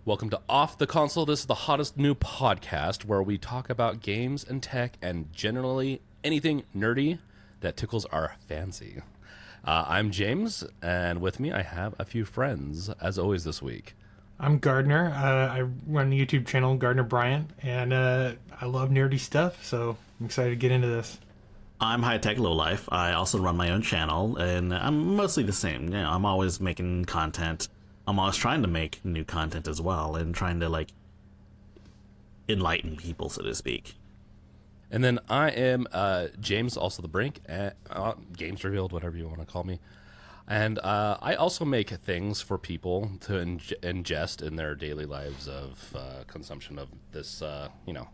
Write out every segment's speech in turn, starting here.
Welcome to Off the Console. This is the hottest new podcast where we talk about games and tech and generally anything nerdy that tickles our fancy. I'm James, and with me I have a few friends, as always this week. I'm Gardner. I run the YouTube channel Gardner Bryant, and I love nerdy stuff, so I'm excited to get into this. I'm High Tech Low Life. I also run my own channel, and I'm mostly the same. You know, I'm always making content. I'm always trying to make new content as well, and trying to enlighten people, so to speak. And then I am James, also the Brink, Games Revealed, whatever you want to call me. And I also make things for people to ingest in their daily lives of consumption of this,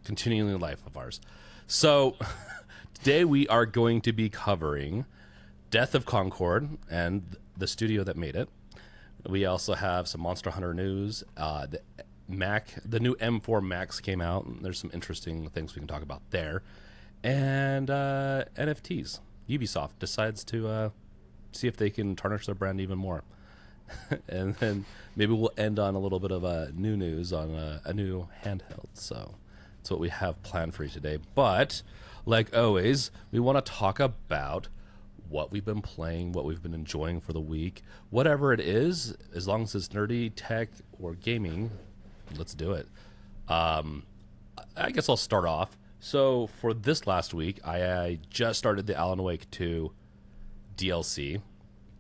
continuing life of ours. So today we are going to be covering Death of Concord and the studio that made it. We also have some Monster Hunter news. The new M4 Max came out, and there's some interesting things we can talk about there. And NFTs. Ubisoft decides to see if they can tarnish their brand even more. And then maybe we'll end on a little bit of new news on a new handheld. So that's what we have planned for you today. But like always, we want to talk about what we've been playing, what we've been enjoying for the week, whatever it is, as long as it's nerdy, tech, or gaming, let's do it. I guess I'll start off. So for this last week, I just started the Alan Wake 2 DLC,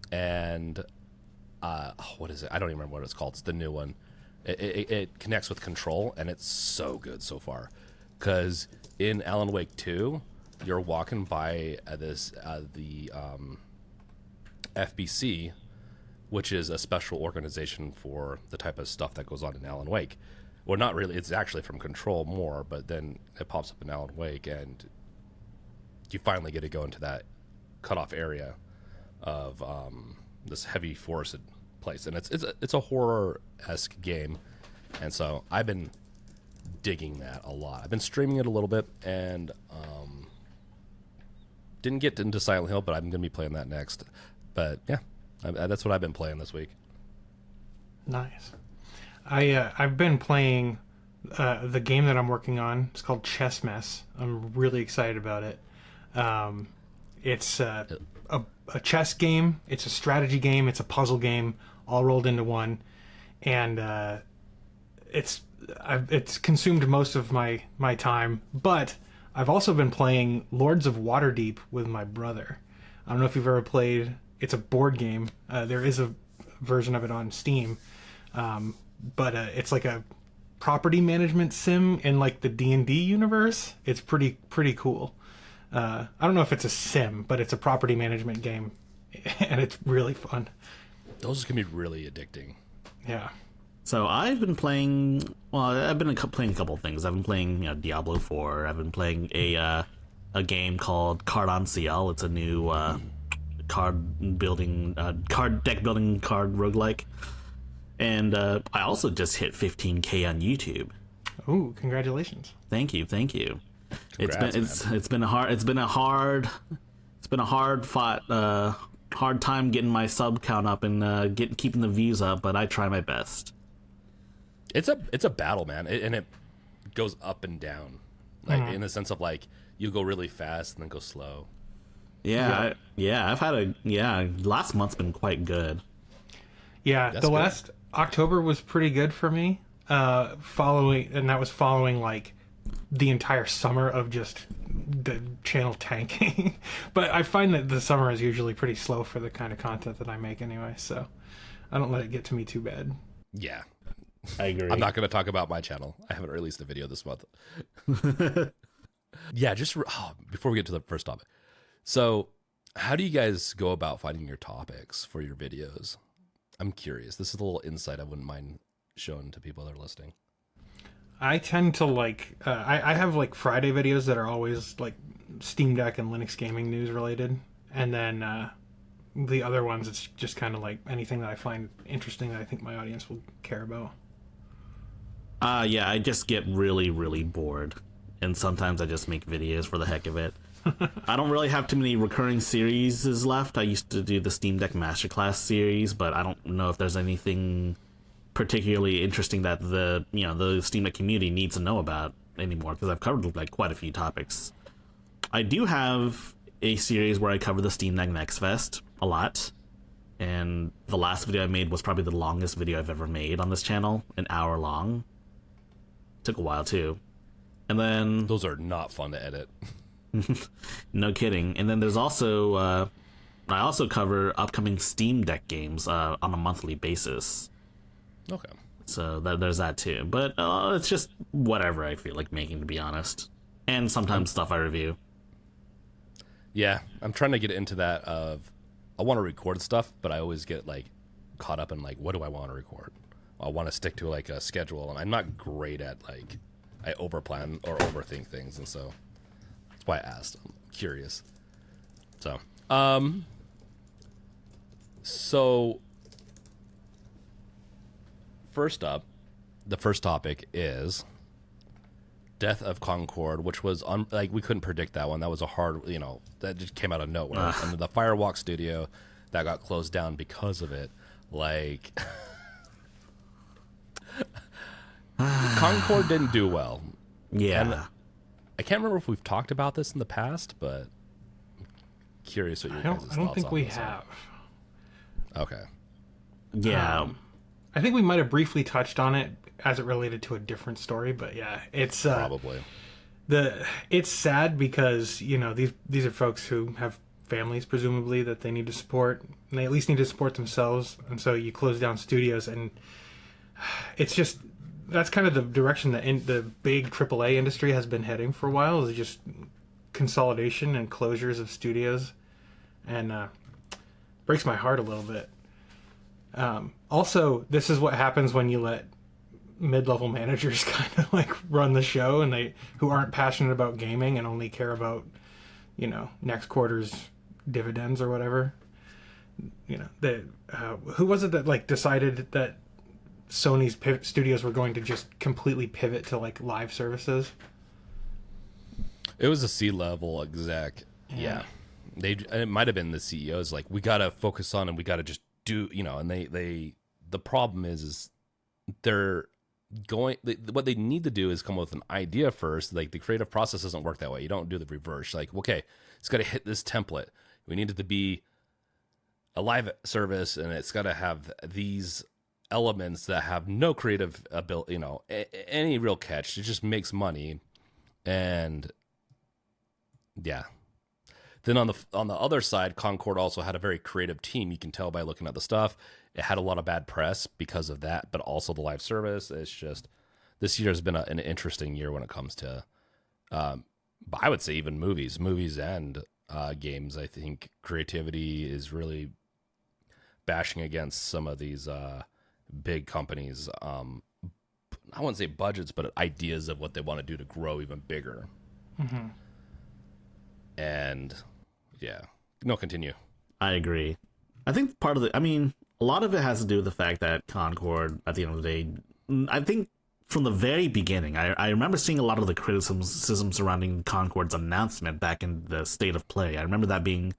and what is it? I don't even remember what it's called. It's the new one. It connects with Control, and it's so good so far. Because in Alan Wake 2, you're walking by the FBC, which is a special organization for the type of stuff that goes on in Alan Wake. Well, not really. It's actually from Control more, but then it pops up in Alan Wake, and you finally get to go into that cutoff area of this heavy forested place, and it's a horror-esque game, and so I've been digging that a lot. I've been streaming it a little bit, and didn't get into Silent Hill, but I'm going to be playing that next. But yeah, that's what I've been playing this week. Nice. I've been playing the game that I'm working on. It's called Chess Mess. I'm really excited about it. It's a chess game. It's a strategy game. It's a puzzle game, all rolled into one. And it's consumed most of my time, but I've also been playing Lords of Waterdeep with my brother. I don't know if you've ever played. It's a board game. There is a version of it on Steam, but it's like a property management sim in like the D&D universe. It's pretty cool. I don't know if it's a sim, but it's a property management game, and it's really fun. Those can be really addicting. Yeah. So I've been playing. Well, I've been playing a couple of things. I've been playing Diablo 4. I've been playing a game called Card on CL. It's a new card deck building card roguelike. And I also just hit 15K on YouTube. Oh, congratulations! Thank you. Congrats, It's been a hard fought hard time getting my sub count up and keeping the views up, but I try my best. It's a battle, man, and it goes up and down, like in the sense of like you go really fast and then go slow. Yeah. I've had last month's been quite good. Yeah, That's the good. last October was pretty good for me. Following like the entire summer of just the channel tanking. But I find that the summer is usually pretty slow for the kind of content that I make anyway, so I don't let it get to me too bad. Yeah. I agree. I'm not going to talk about my channel. I haven't released a video this month. Yeah, before we get to the first topic. So, how do you guys go about finding your topics for your videos? I'm curious. This is a little insight I wouldn't mind showing to people that are listening. I tend to I have like Friday videos that are always like Steam Deck and Linux gaming news related. And then the other ones, it's just kind of like anything that I find interesting that I think my audience will care about. Yeah, I just get really, really bored. And sometimes I just make videos for the heck of it. I don't really have too many recurring series left. I used to do the Steam Deck Masterclass series, but I don't know if there's anything particularly interesting that the Steam Deck community needs to know about anymore, because I've covered like quite a few topics. I do have a series where I cover the Steam Deck Next Fest a lot, and the last video I made was probably the longest video I've ever made on this channel, an hour long. Took a while too. And then those are not fun to edit. no kidding. And then there's also I also cover upcoming Steam Deck games on a monthly basis. Okay. So there's that too. But it's just whatever I feel like making, to be honest. And sometimes stuff I review. Yeah, I'm trying to get into that of I want to record stuff, but I always get like caught up in like, what do I want to record? I want to stick to like a schedule, and I'm not great at like I overplan or overthink things, and so that's why I asked. I'm curious. So first up, the first topic is Death of Concord, which was like we couldn't predict that one. That was a hard, that just came out of nowhere. And the Firewalk Studio that got closed down because of it, like Concord didn't do well. Yeah. And I can't remember if we've talked about this in the past, but I'm curious what your guys' thoughts on. I don't think we have. Okay. Yeah. I think we might have briefly touched on it as it related to a different story, but yeah, it's probably it's sad because these are folks who have families presumably that they need to support, and they at least need to support themselves, and so you close down studios, and it's just that's kind of the direction that the big AAA industry has been heading for a while, is just consolidation and closures of studios, and breaks my heart a little bit. Also, this is what happens when you let mid-level managers kind of like run the show, and who aren't passionate about gaming and only care about next quarter's dividends or whatever. Who was it that like decided that Sony's studios were going to just completely pivot to like live services? It was a C-level exec. Yeah. It might have been the CEOs like, we got to focus on, and we got to just do, and the problem is they're what they need to do is come up with an idea first. Like the creative process doesn't work that way. You don't do the reverse. Like, okay, it's got to hit this template. We need it to be a live service, and it's got to have these elements that have no creative ability, any real catch. It just makes money. And yeah. Then on the other side, Concord also had a very creative team. You can tell by looking at the stuff. It had a lot of bad press because of that, but also the live service. It's just, this year has been an interesting year when it comes to, I would say even movies and games. I think creativity is really bashing against some of these big companies. I wouldn't say budgets, but ideas of what they want to do to grow even bigger. Mm-hmm. And yeah, no, continue. I agree. I think a lot of it has to do with the fact that Concord, at the end of the day, I think from the very beginning, I remember seeing a lot of the criticism surrounding Concord's announcement back in the State of Play. I remember that being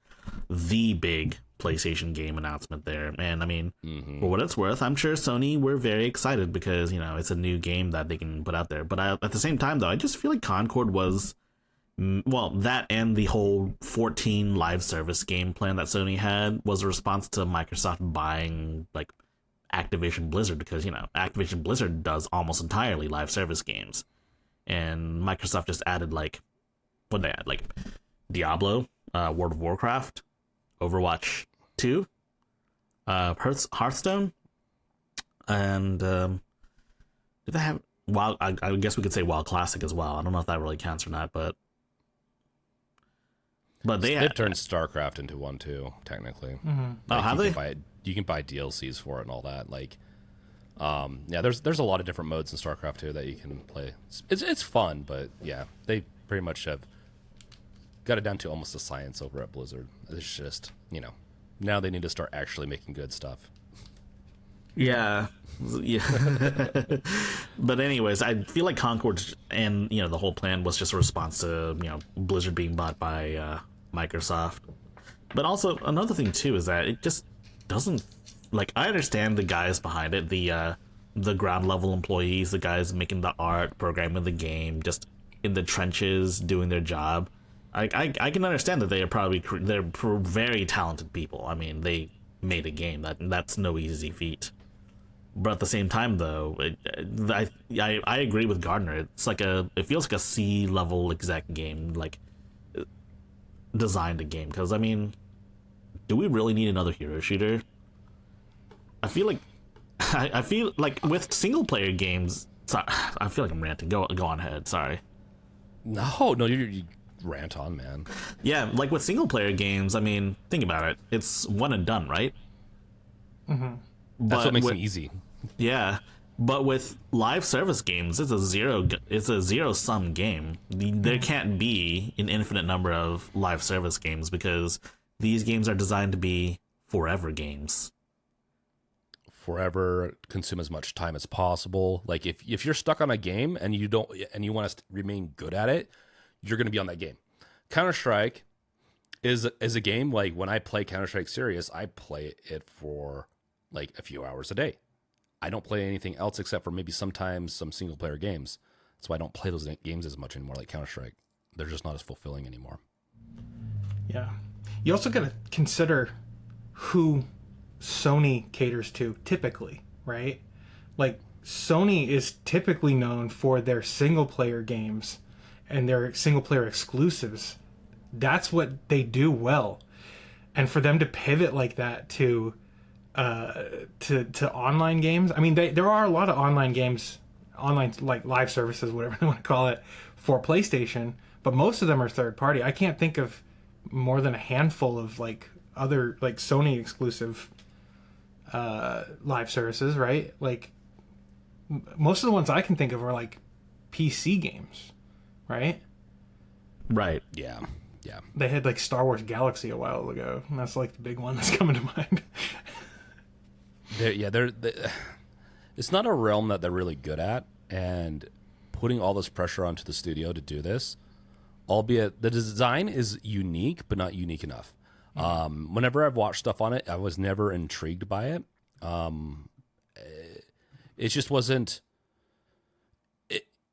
the big PlayStation game announcement there. And for what it's worth, I'm sure Sony were very excited because, it's a new game that they can put out there. But at the same time, though, I just feel like Concord was, well, that and the whole 14 live service game plan that Sony had was a response to Microsoft buying like Activision Blizzard, because Activision Blizzard does almost entirely live service games, and Microsoft just added like what they add, like Diablo, World of Warcraft, Overwatch 2, Hearthstone, and did they have WoW? I guess we could say WoW Classic as well. I don't know if that really counts or not, but they turned StarCraft into one too, technically. Mm-hmm. Like, have they? You can buy DLCs for it and all that. Like, yeah, there's a lot of different modes in StarCraft 2 that you can play. It's fun, but yeah, they pretty much have got it down to almost a science over at Blizzard. It's just, now they need to start actually making good stuff. Yeah. But anyways, I feel like Concord and the whole plan was just a response to Blizzard being bought by Microsoft. But also another thing too is that it just doesn't, like, I understand the guys behind it, the the ground level employees, the guys making the art, programming the game, just in the trenches doing their job. I can understand that they're very talented people. I mean, they made a game that's no easy feat. But at the same time, though, I agree with Gardner. It feels like a C-level exec game, like designed a game. Because I mean, do we really need another hero shooter? I feel like with single player games. Sorry, I feel like I'm ranting. Go on ahead. Sorry. No, you rant on, man. Yeah, like with single player games, I mean, think about it. It's one and done, right? Mm-hmm. That's what makes it easy. Yeah, but with live service games, it's a zero sum game. There can't be an infinite number of live service games because these games are designed to be forever games. Forever, consume as much time as possible. Like if you're stuck on a game and you want to remain good at it, you're going to be on that game. Counter-Strike is a game, like when I play Counter-Strike Serious, I play it for like a few hours a day. I don't play anything else except for maybe sometimes some single player games. That's why I don't play those games as much anymore, like Counter-Strike. They're just not as fulfilling anymore. Yeah. You also got to consider who Sony caters to typically, right? Like Sony is typically known for their single player games and their single player exclusives. That's what they do well. And for them to pivot like that to online games, I mean, there are a lot of online games, online like live services, whatever they want to call it, for PlayStation, but most of them are third party. I can't think of more than a handful of like other like Sony exclusive live services, right? Like most of the ones I can think of are like PC games, right? Right. Yeah. They had like Star Wars Galaxy a while ago, and that's like the big one that's coming to mind. It's not a realm that they're really good at, and putting all this pressure onto the studio to do this, albeit the design is unique, but not unique enough. Whenever I've watched stuff on it, I was never intrigued by it. It just wasn't.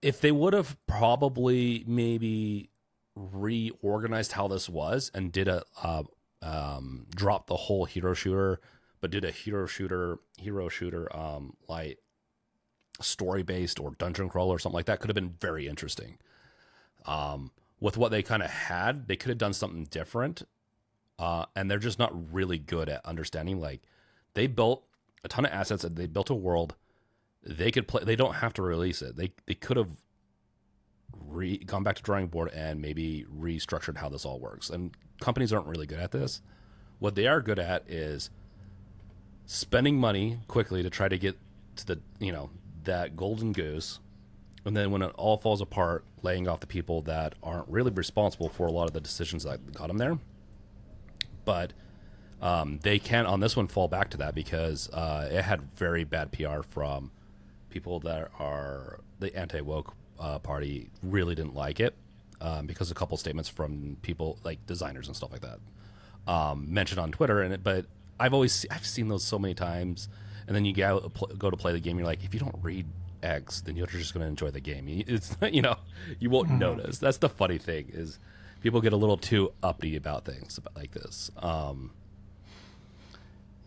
If they would have probably maybe reorganized how this was and did drop the whole hero shooter, but did a hero shooter like story based or dungeon crawl or something like that, could have been very interesting. With what they kind of had, they could have done something different. And they're just not really good at understanding. Like they built a ton of assets and they built a world. They could play. They don't have to release it. They could have gone back to drawing board and maybe restructured how this all works. And companies aren't really good at this. What they are good at is spending money quickly to try to get to the that golden goose, and then when it all falls apart, laying off the people that aren't really responsible for a lot of the decisions that got them there. But they can on this one fall back to that because it had very bad PR from people that are the anti-woke party. Really didn't like it because a couple statements from people like designers and stuff like that mentioned on Twitter. But I've seen those so many times, and then you go to play the game, you're like, if you don't read X, then you're just going to enjoy the game. It's you won't notice. That's the funny thing is people get a little too uppity about things like this.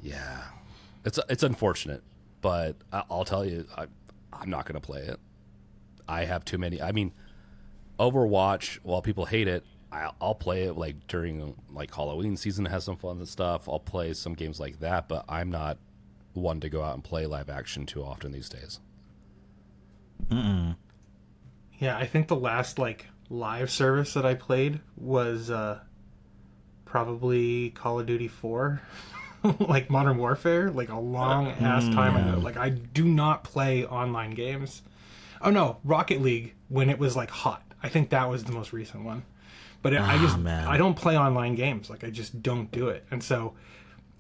Yeah, it's unfortunate, but I'll tell you, I'm not going to play it. I have too many. I mean, Overwatch, while people hate it, I'll play it like during like Halloween season, has some fun and stuff. I'll play some games like that, but I'm not one to go out and play live action too often these days. Yeah, I think the last like live service that I played was probably Call of Duty 4. Like Modern Warfare, like a long ass time ago. Like I do not play online games. Oh no, Rocket League when it was like hot. I think that was the most recent one. But I don't play online games. Like I just don't do it. And so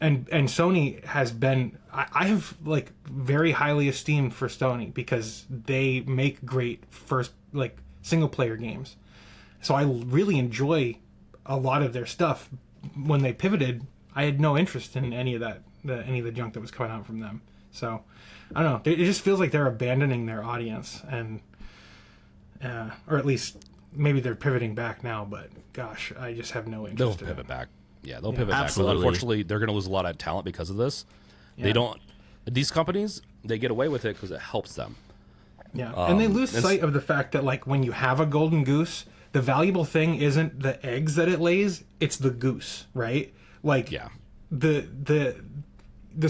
and Sony has been I have like very highly esteemed for Sony because they make great first like single player games. So I really enjoy a lot of their stuff. When they pivoted, I had no interest in any of that, any of the junk that was coming out from them. So I don't know. It just feels like they're abandoning their audience, and or at least maybe they're pivoting back now. But gosh, I just have no interest. They'll pivot back. Yeah, they'll pivot Absolutely. back. But unfortunately, they're going to lose a lot of talent because of this. They don't. These companies, they get away with it because it helps them. Yeah, and they lose sight of the fact that, like, when you have a golden goose, the valuable thing isn't the eggs that it lays; it's the goose, right? Like, Yeah. The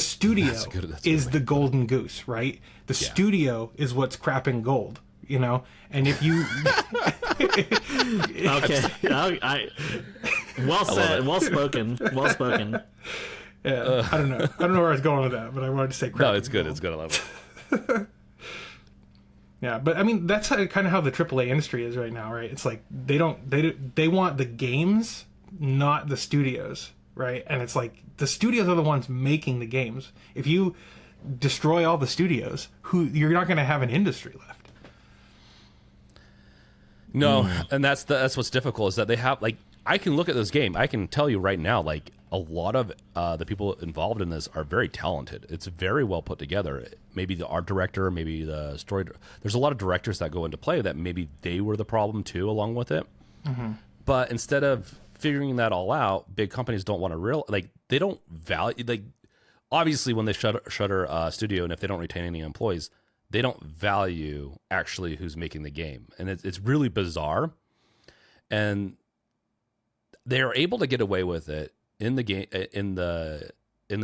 studio That's a good is way. the golden goose, right? The studio is what's crapping gold, you know. And if you, Okay. Well said. Well spoken. Well spoken. I don't know where I was going with that, but I wanted to say crapping No, it's good. gold. It's good. I love it. Yeah, but I mean that's kind of how the AAA industry is right now, right? It's like they want the games, not the studios, right? And it's like the studios are the ones making the games. If you destroy all the studios, you're not going to have an industry left. No, and that's what's difficult is that they have, like, I can look at this game. I can tell you right now, like, a lot of the people involved in this are very talented. It's very well put together. Maybe the art director, maybe the story. There's a lot of directors that go into play that maybe they were the problem too, along with it. Mm-hmm. But instead of figuring that all out, big companies don't want to they don't value, like, obviously when they shutter a studio and if they don't retain any employees, they don't value actually who's making the game, and it's really bizarre. And they are able to get away with it in the game, in the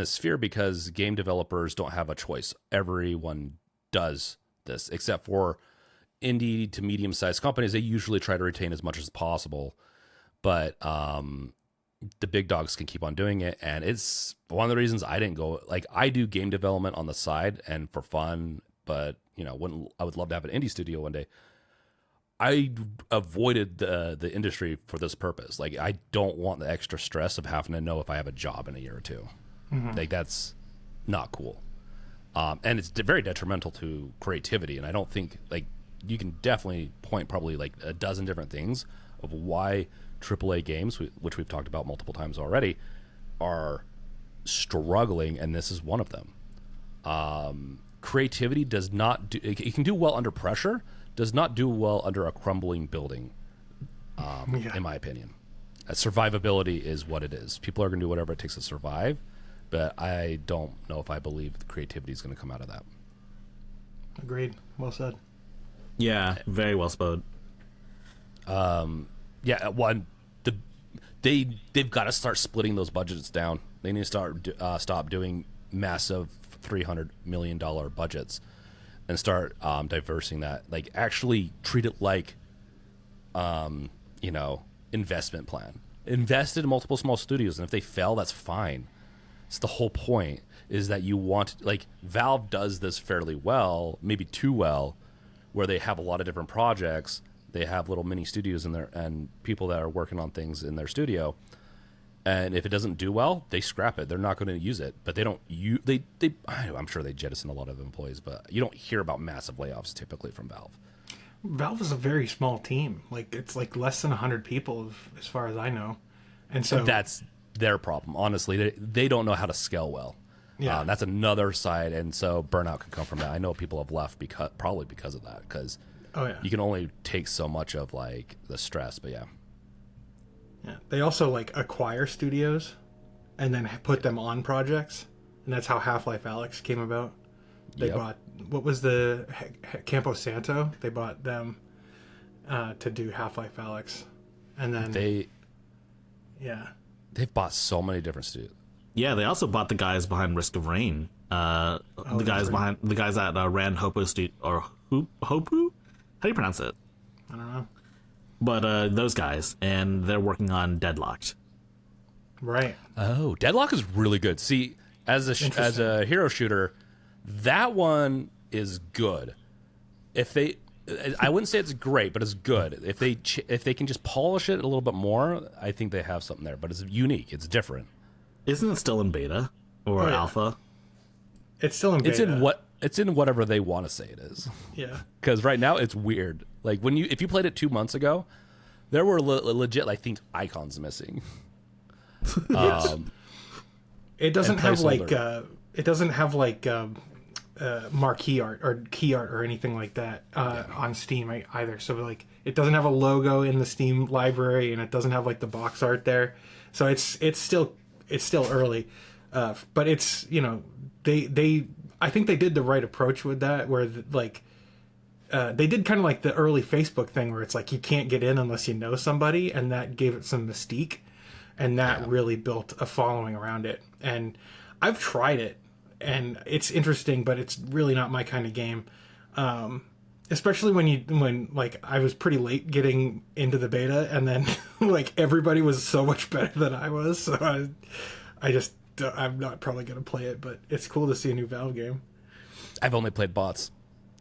sphere, because game developers don't have a choice. Everyone does this except for indie to medium-sized companies. They usually try to retain as much as possible, but the big dogs can keep on doing it. And it's one of the reasons I didn't go, like, I do game development on the side and for fun, but I would love to have an indie studio one day. I avoided the industry for this purpose. Like, I don't want the extra stress of having to know if I have a job in a year or two. Mm-hmm. Like, that's not cool. And it's very detrimental to creativity. And I don't think, like, you can definitely point probably like a dozen different things of why AAA games, which we've talked about multiple times already, are struggling. And this is one of them. Creativity does not do, it can do well under pressure, does not do well under a crumbling building, in my opinion. Survivability is what it is. People are going to do whatever it takes to survive, but I don't know if I believe the creativity is going to come out of that. Agreed. Well said. Yeah, very well spoken. Yeah, one, they've got to start splitting those budgets down. They need to stop doing massive $300 million budgets and start diversing that. Like, actually treat it like, investment plan. Invest in multiple small studios, and if they fail, that's fine. It's the whole point, is that you want, like, Valve does this fairly well, maybe too well, where they have a lot of different projects. They have little mini studios in there and people that are working on things in their studio. And if it doesn't do well, they scrap it. They're not going to use it. But they don't. I'm sure they jettison a lot of employees, but you don't hear about massive layoffs typically from Valve. Valve is a very small team. Like, it's like less than 100 people, as far as I know. And so that's their problem. Honestly, they don't know how to scale well. Yeah, that's another side, and so burnout can come from that. I know people have left probably because of that. Because you can only take so much of, like, the stress. But yeah. Yeah, they also, like, acquire studios and then put them on projects, and that's how Half-Life Alyx came about. They bought, what was the Campo Santo? They bought them to do Half-Life Alyx, and then they've bought so many different studios. Yeah, they also bought the guys behind Risk of Rain. The guys that ran Hopu Studio, or Hopu? How do you pronounce it? I don't know. But those guys, and they're working on Deadlocked. Right. Oh, Deadlock is really good. See, as a hero shooter, that one is good. I wouldn't say it's great, but it's good. If they can just polish it a little bit more, I think they have something there. But it's unique. It's different. Isn't it still in beta or alpha? It's still in beta. It's in whatever they want to say it is. Yeah. Because right now it's weird. Like, if you played it 2 months ago, there were legit, I think, icons missing. It doesn't have like marquee art or key art or anything like that on Steam either. So like it doesn't have a logo in the Steam library, and it doesn't have like the box art there. So it's still early, but it's, you know, they I think they did the right approach with that, where they did kind of like the early Facebook thing where it's like you can't get in unless you know somebody, and that gave it some mystique, and that really built a following around it. And I've tried it, and it's interesting, but it's really not my kind of game. Especially when like I was pretty late getting into the beta, and then like everybody was so much better than I was, so I'm not probably gonna play it, but it's cool to see a new Valve game. I've only played bots.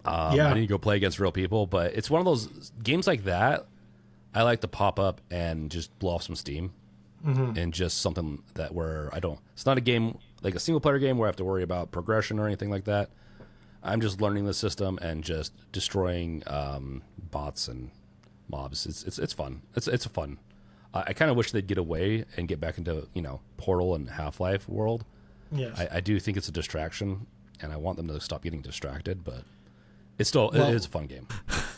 I need to go play against real people, but it's one of those games like that. I like to pop up and just blow off some steam, and just something that where I don't. It's not a game like a single player game where I have to worry about progression or anything like that. I'm just learning the system and just destroying bots and mobs. It's fun. It's fun. I kind of wish they'd get away and get back into, you know, Portal and Half-Life world. Yes. I do think it's a distraction, and I want them to stop getting distracted, but it is a fun game.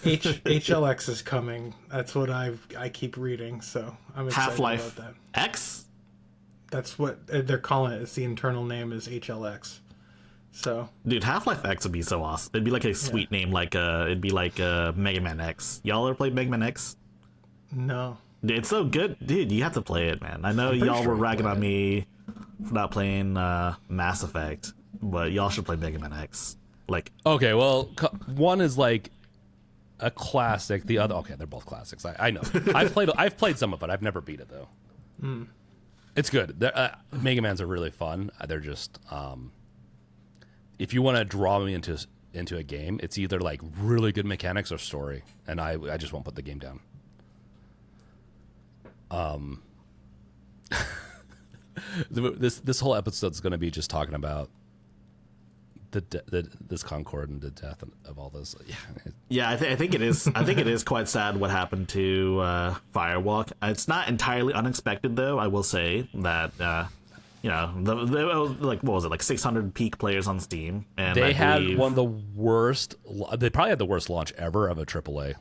HLX is coming. That's what I keep reading, so I'm excited Half-Life about that. X? That's what they're calling it. It's the internal name is HLX. So, dude, Half-Life X would be so awesome. It'd be like a sweet name, like it'd be like Mega Man X. Y'all ever played Mega Man X? No. Dude, it's so good, dude. You have to play it, man. I know y'all were ragging on me for not playing Mass Effect, but y'all should play Mega Man X. Like, okay, well, one is like a classic. The other, okay, they're both classics. I know. I've played some of it. I've never beat it though. It's good. Mega Man's are really fun. They're just if you want to draw me into a game, it's either like really good mechanics or story, and I just won't put the game down. This whole episode's going to be just talking about this Concord and the death of all this. Yeah, I think it is. I think it is quite sad what happened to Firewalk. It's not entirely unexpected, though. I will say that you know, like what was it, like 600 peak players on Steam, and they had one of the worst. They probably had the worst launch ever of a AAA.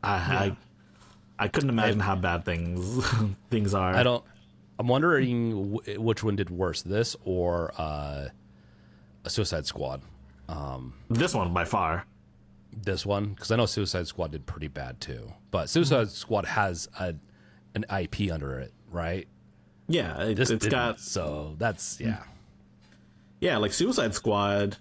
I couldn't imagine how bad things are. I'm wondering which one did worse, this or a Suicide Squad. This one by far. This one, because I know Suicide Squad did pretty bad too, but Suicide Squad has an IP under it, right? Yeah, it's got, so that's yeah, like Suicide Squad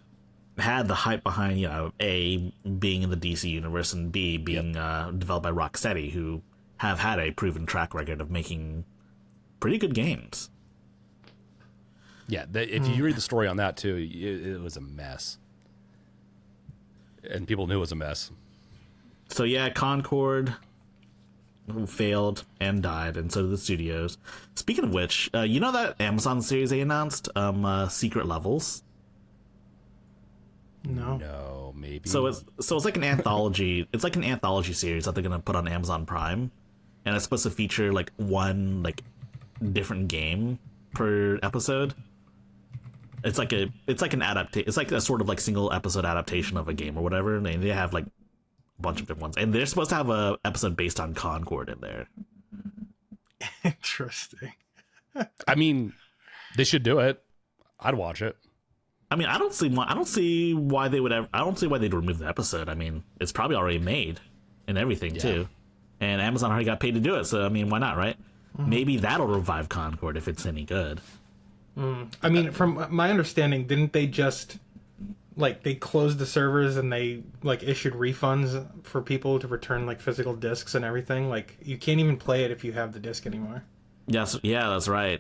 had the hype behind, you know, A, being in the DC universe, and B, being developed by Rocksteady, who have had a proven track record of making pretty good games. Yeah, if you read the story on that too, it was a mess, and people knew it was a mess. So yeah, Concord failed and died, and so did the studios. Speaking of which, you know that Amazon series they announced, Secret Levels? No, maybe. So it's like an anthology. It's like an anthology series that they're gonna put on Amazon Prime, and it's supposed to feature like one like different game per episode. It's like an adaptation. It's like a sort of like single episode adaptation of a game or whatever. And they have like a bunch of different ones, and they're supposed to have a episode based on Concord in there. Interesting. I mean, they should do it. I'd watch it. I mean, I don't see why they'd remove the episode. I mean, it's probably already made and everything too, and Amazon already got paid to do it. So I mean, why not, right? Maybe that'll revive Concord if it's any good. I mean, from my understanding, didn't they just like they closed the servers and they like issued refunds for people to return like physical discs and everything? Like you can't even play it if you have the disc anymore. Yes, yeah, that's right.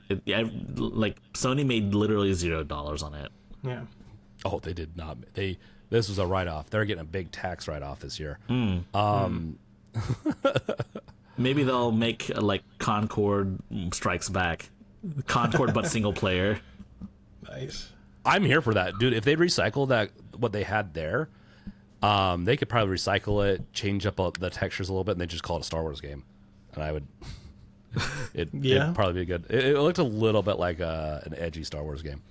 Like Sony made literally $0 on it. Yeah. Oh, they did not. This was a write-off. They're getting a big tax write-off this year. Maybe they'll make like Concord Strikes Back. Concord but single player. Nice. I'm here for that, dude. If they recycle that, what they had there, they could probably recycle it, change up the textures a little bit, and then just call it a Star Wars game. And I would, it'd probably be good. It looked a little bit like an edgy Star Wars game,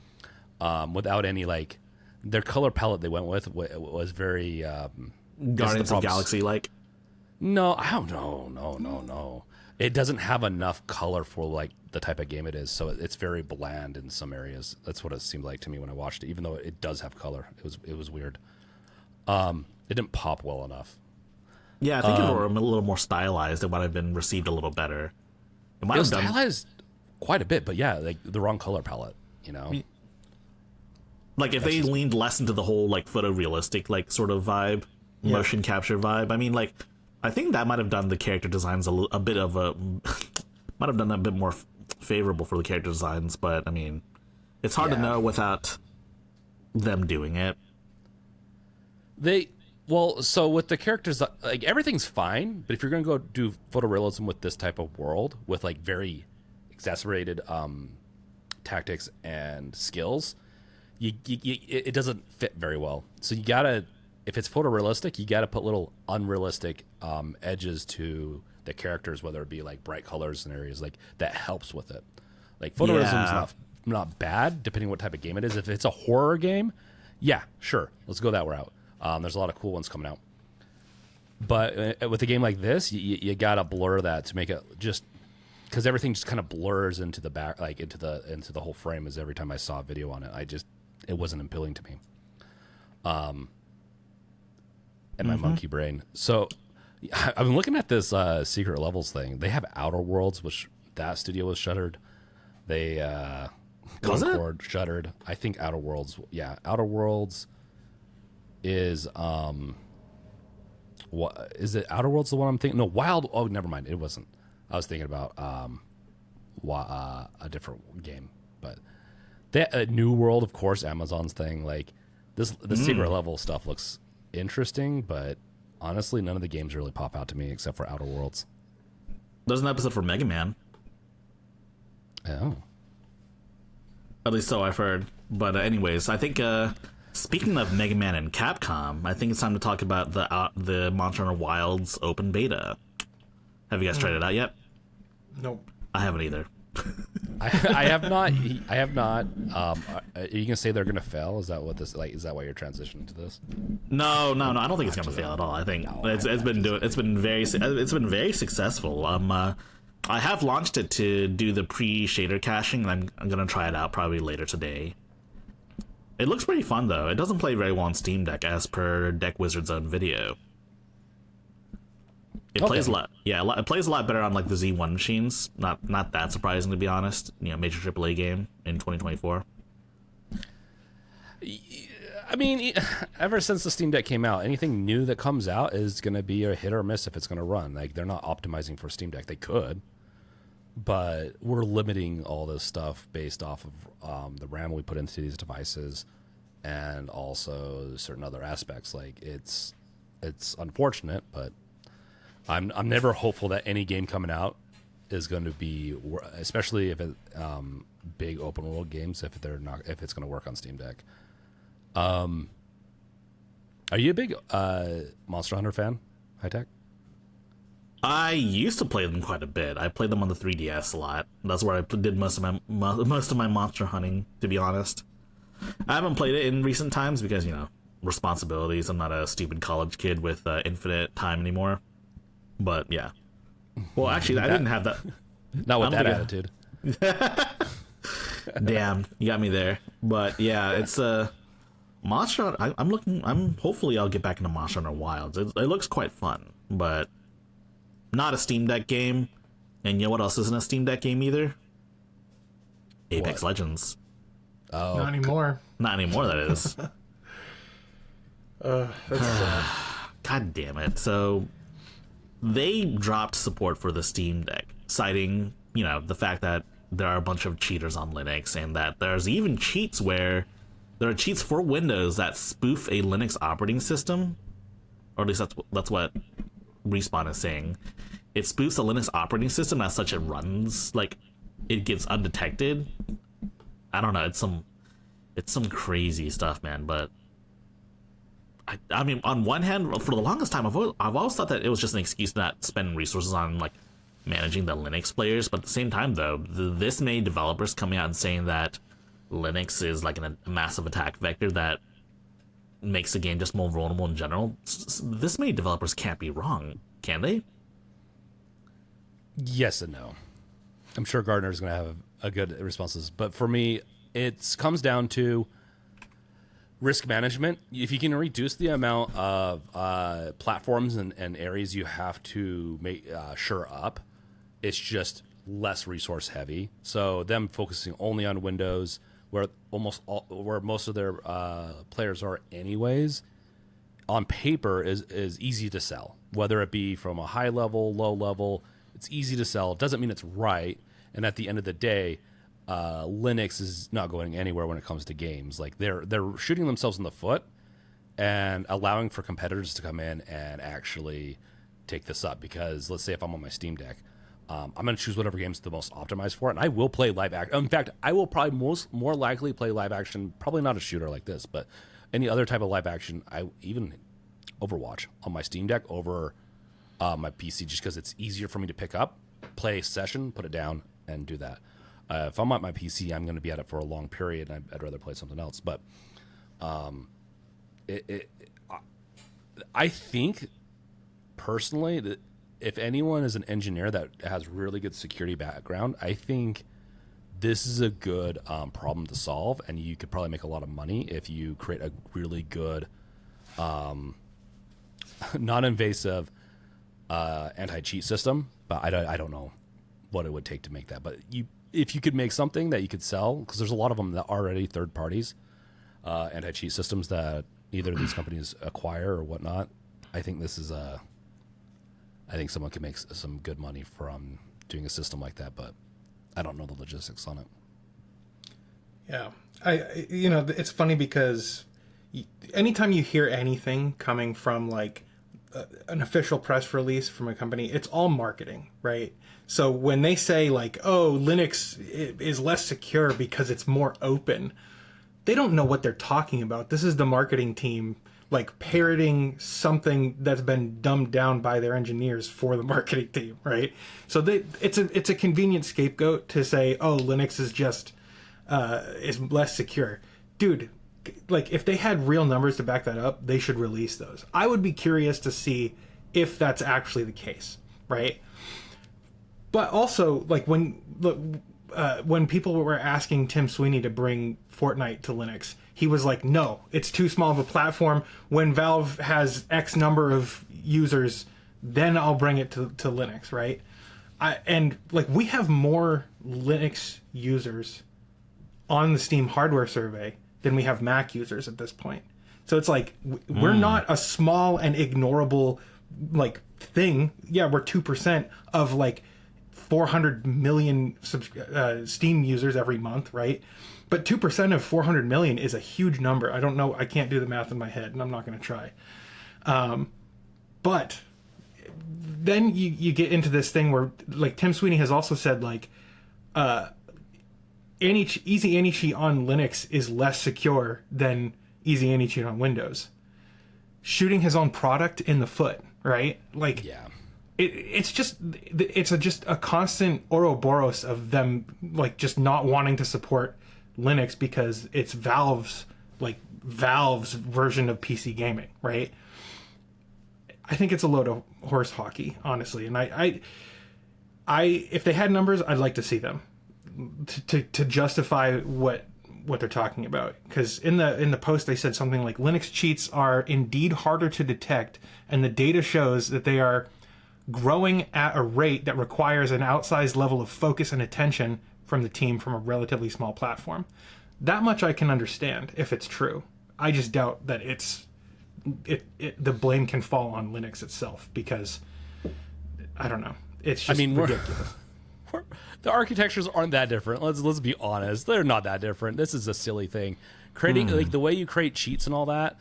without any like their color palette they went with was very Guardians of the Galaxy like. No, I don't know. No. It doesn't have enough color for like the type of game it is, so it's very bland in some areas. That's what it seemed like to me when I watched it. Even though it does have color, it was weird. It didn't pop well enough. Yeah, I think if it were a little more stylized, it might have been received a little better. It might It was have done. stylized quite a bit, but yeah, like the wrong color palette. You know, Like if they leaned less into the whole like photorealistic like sort of vibe, motion capture vibe. I mean, like I think that might have done the character designs a bit of a might have done a bit more favorable for the character designs. But I mean, it's hard to know without them doing it. So with the characters, like everything's fine, but if you're gonna go do photorealism with this type of world with like very exacerbated tactics and skills, it doesn't fit very well. So you gotta, if it's photorealistic, you gotta put little unrealistic edges to the characters, whether it be like bright colors and areas like that helps with it. Like photorealism is not bad depending what type of game it is. If it's a horror game, yeah, sure, let's go that route. There's a lot of cool ones coming out, but with a game like this, you gotta blur that to make it just. Because everything just kind of blurs into the back, like into the whole frame. As every time I saw a video on it, it wasn't appealing to me. And my monkey brain. So I've been looking at this Secret Levels thing. They have Outer Worlds, which that studio was shuttered. They Concord shuttered. I think Outer Worlds. Yeah, Outer Worlds is what is it? Outer Worlds the one I'm thinking? No, Wild. Oh, never mind. It wasn't. I was thinking about a different game, but a New World, of course, Amazon's thing. Like the Secret Level stuff looks interesting, but honestly, none of the games really pop out to me except for Outer Worlds. There's an episode for Mega Man. Oh, at least so I've heard. But anyways, I think speaking of Mega Man and Capcom, I think it's time to talk about the Monster Hunter Wilds open beta. Have you guys tried it out yet? Nope. I haven't either. I have not. I have not. Are you gonna say they're gonna fail? Is that what this like? Is that why you're transitioning to this? No. I don't think it's gonna fail at all. I think it's been very successful. I have launched it to do the pre-shader caching, and I'm gonna try it out probably later today. It looks pretty fun though. It doesn't play very well on Steam Deck, as per Deck Wizard's own video. It plays a lot. Yeah, it plays a lot better on like the Z1 machines. Not that surprising, to be honest. You know, major AAA game in 2024. I mean, ever since the Steam Deck came out, anything new that comes out is going to be a hit or miss if it's going to run. Like they're not optimizing for Steam Deck. They could, but we're limiting all this stuff based off of the RAM we put into these devices, and also certain other aspects. Like it's unfortunate, but. I'm never hopeful that any game coming out is going to be, especially if it big open world games, if it's going to work on Steam Deck. Are you a big Monster Hunter fan, High Tech? I used to play them quite a bit. I played them on the 3DS a lot. That's where I did most of my monster hunting, to be honest. I haven't played it in recent times because, you know, responsibilities. I'm not a stupid college kid with infinite time anymore. But yeah. Well, actually, I didn't have that. Not with that attitude. Damn, you got me there. But yeah, it's Monster Hunter. Hopefully I'll get back into Monster Hunter Wilds. It looks quite fun, but not a Steam Deck game. And you know what else isn't a Steam Deck game either? Apex Legends. Oh, Not anymore. Not anymore, that is. That's God damn it. So they dropped support for the Steam Deck, citing, you know, the fact that there are a bunch of cheaters on Linux, and that there's even cheats where there are cheats for Windows that spoof a Linux operating system, or at least that's what Respawn is saying. It spoofs a Linux operating system as such it runs like it gets undetected. I don't know. It's some crazy stuff, man. But I mean, on one hand, for the longest time, I've always thought that it was just an excuse to not spend resources on like managing the Linux players. But at the same time, though, this made developers coming out and saying that Linux is like a massive attack vector that makes the game just more vulnerable in general. This many developers can't be wrong, can they? Yes and no. I'm sure Gardner's going to have a good responses, but for me, it comes down to risk management. If you can reduce the amount of platforms and areas you have to make sure up, it's just less resource heavy. So them focusing only on Windows, where most of their players are anyways, on paper is easy to sell. Whether it be from a high level, low level, it's easy to sell. It doesn't mean it's right. And at the end of the day, Linux is not going anywhere when it comes to games. Like they're shooting themselves in the foot and allowing for competitors to come in and actually take this up. Because let's say if I'm on my Steam Deck, I'm going to choose whatever game's the most optimized for it, and I will play live action. In fact, I will probably more likely play live action. Probably not a shooter like this, but any other type of live action. I even Overwatch on my Steam Deck over my PC, just because it's easier for me to pick up, play a session, put it down, and do that. If I'm at my PC, I'm going to be at it for a long period, and I'd rather play something else. But I think personally that if anyone is an engineer that has really good security background, I think this is a good problem to solve, and you could probably make a lot of money if you create a really good, non-invasive anti-cheat system. But I don't know what it would take to make that. But if you could make something that you could sell, because there's a lot of them that are already third parties, anti-cheat systems that either of these companies acquire or whatnot, I think this is I think someone could make some good money from doing a system like that, but I don't know the logistics on it. Yeah. It's funny because anytime you hear anything coming from like an official press release from a company, it's all marketing, right? So when they say like, oh, Linux is less secure because it's more open, they don't know what they're talking about. This is the marketing team like parroting something that's been dumbed down by their engineers for the marketing team, right? So it's a convenient scapegoat to say, oh, Linux is just is less secure. Dude, like if they had real numbers to back that up, they should release those. I would be curious to see if that's actually the case, right? But also, like when people were asking Tim Sweeney to bring Fortnite to Linux, he was like, no, it's too small of a platform. When Valve has X number of users, then I'll bring it to Linux, right? And like we have more Linux users on the Steam hardware survey than we have Mac users at this point. So it's like we're not a small and ignorable like thing. Yeah, we're 2% of like 400 million Steam users every month, right? But 2% of 400 million is a huge number. I don't know. I can't do the math in my head, and I'm not going to try. But then you get into this thing where, like, Tim Sweeney has also said, like, easy anti-cheat on Linux is less secure than easy anti-cheat on Windows. Shooting his own product in the foot, right? Like, yeah. It's just a constant Ouroboros of them, like, just not wanting to support Linux because it's Valve's version of PC gaming, right? I think it's a load of horse hockey, honestly. And I if they had numbers, I'd like to see them to justify what they're talking about. Because in the post they said something like Linux cheats are indeed harder to detect, and the data shows that they are growing at a rate that requires an outsized level of focus and attention from the team from a relatively small platform. That much I can understand if it's true. I just doubt that the blame can fall on Linux itself, because I don't know. It's just ridiculous. The architectures aren't that different. Let's be honest. They're not that different. This is a silly thing. Creating like the way you create cheats and all that,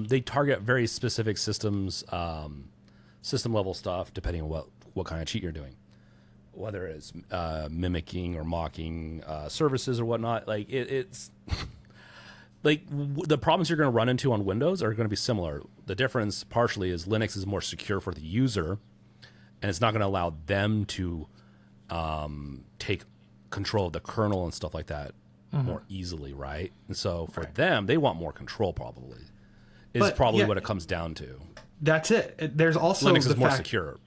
they target very specific systems, system level stuff, depending on what kind of cheat you're doing. Whether it's mimicking or mocking services or whatnot, like it's like the problems you're going to run into on Windows are going to be similar. The difference partially is Linux is more secure for the user, and it's not going to allow them to take control of the kernel and stuff like that more easily, right? And so for them, they want more control probably. is But, probably yeah, what it comes down to. That's it. There's also Linux the is more fact, secure.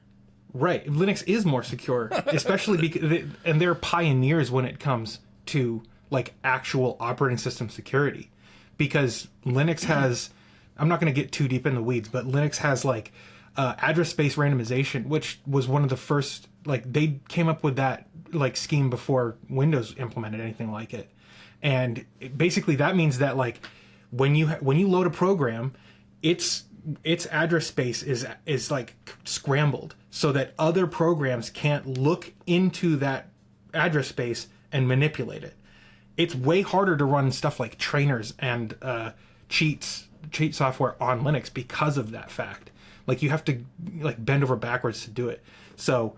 Right. Linux is more secure, especially because and they're pioneers when it comes to like actual operating system security. Because Linux has, I'm not going to get too deep in the weeds, but Linux has like address space randomization, which was one of the first, like they came up with that like scheme before Windows implemented anything like it. And basically that means that like when you load a program, its address space is like scrambled so that other programs can't look into that address space and manipulate it. It's way harder to run stuff like trainers and cheat software on Linux because of that fact. Like you have to like bend over backwards to do it. So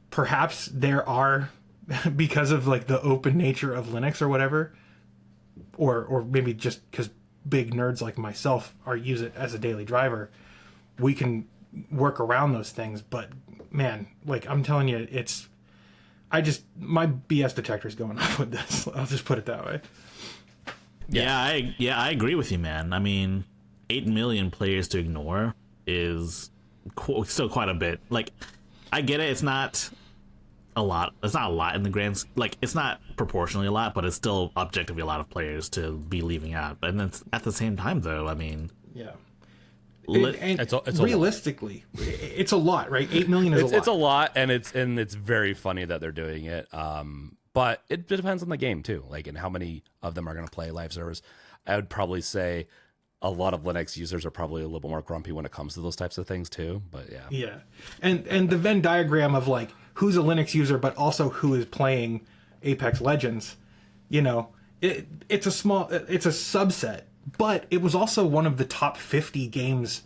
perhaps there are, because of like the open nature of Linux or whatever, or maybe just because big nerds like myself use it as a daily driver, we can work around those things. But man, like I'm telling you, my BS detector is going off with this. I'll just put it that way. Yeah, I agree with you, man. I mean, 8 million players to ignore is still quite a bit. Like, I get it. It's not a lot. It's not a lot in the grand. Like, it's not proportionally a lot, but it's still objectively a lot of players to be leaving out. And then at the same time, though, I mean, yeah. It's realistically, it's a lot, right? 8 million is a lot. It's a lot, and it's very funny that they're doing it. But it depends on the game too, like, and how many of them are going to play live servers. I would probably say a lot of Linux users are probably a little bit more grumpy when it comes to those types of things too. But yeah, yeah, and the Venn diagram of like who's a Linux user, but also who is playing Apex Legends, it's a subset. But it was also one of the top 50 games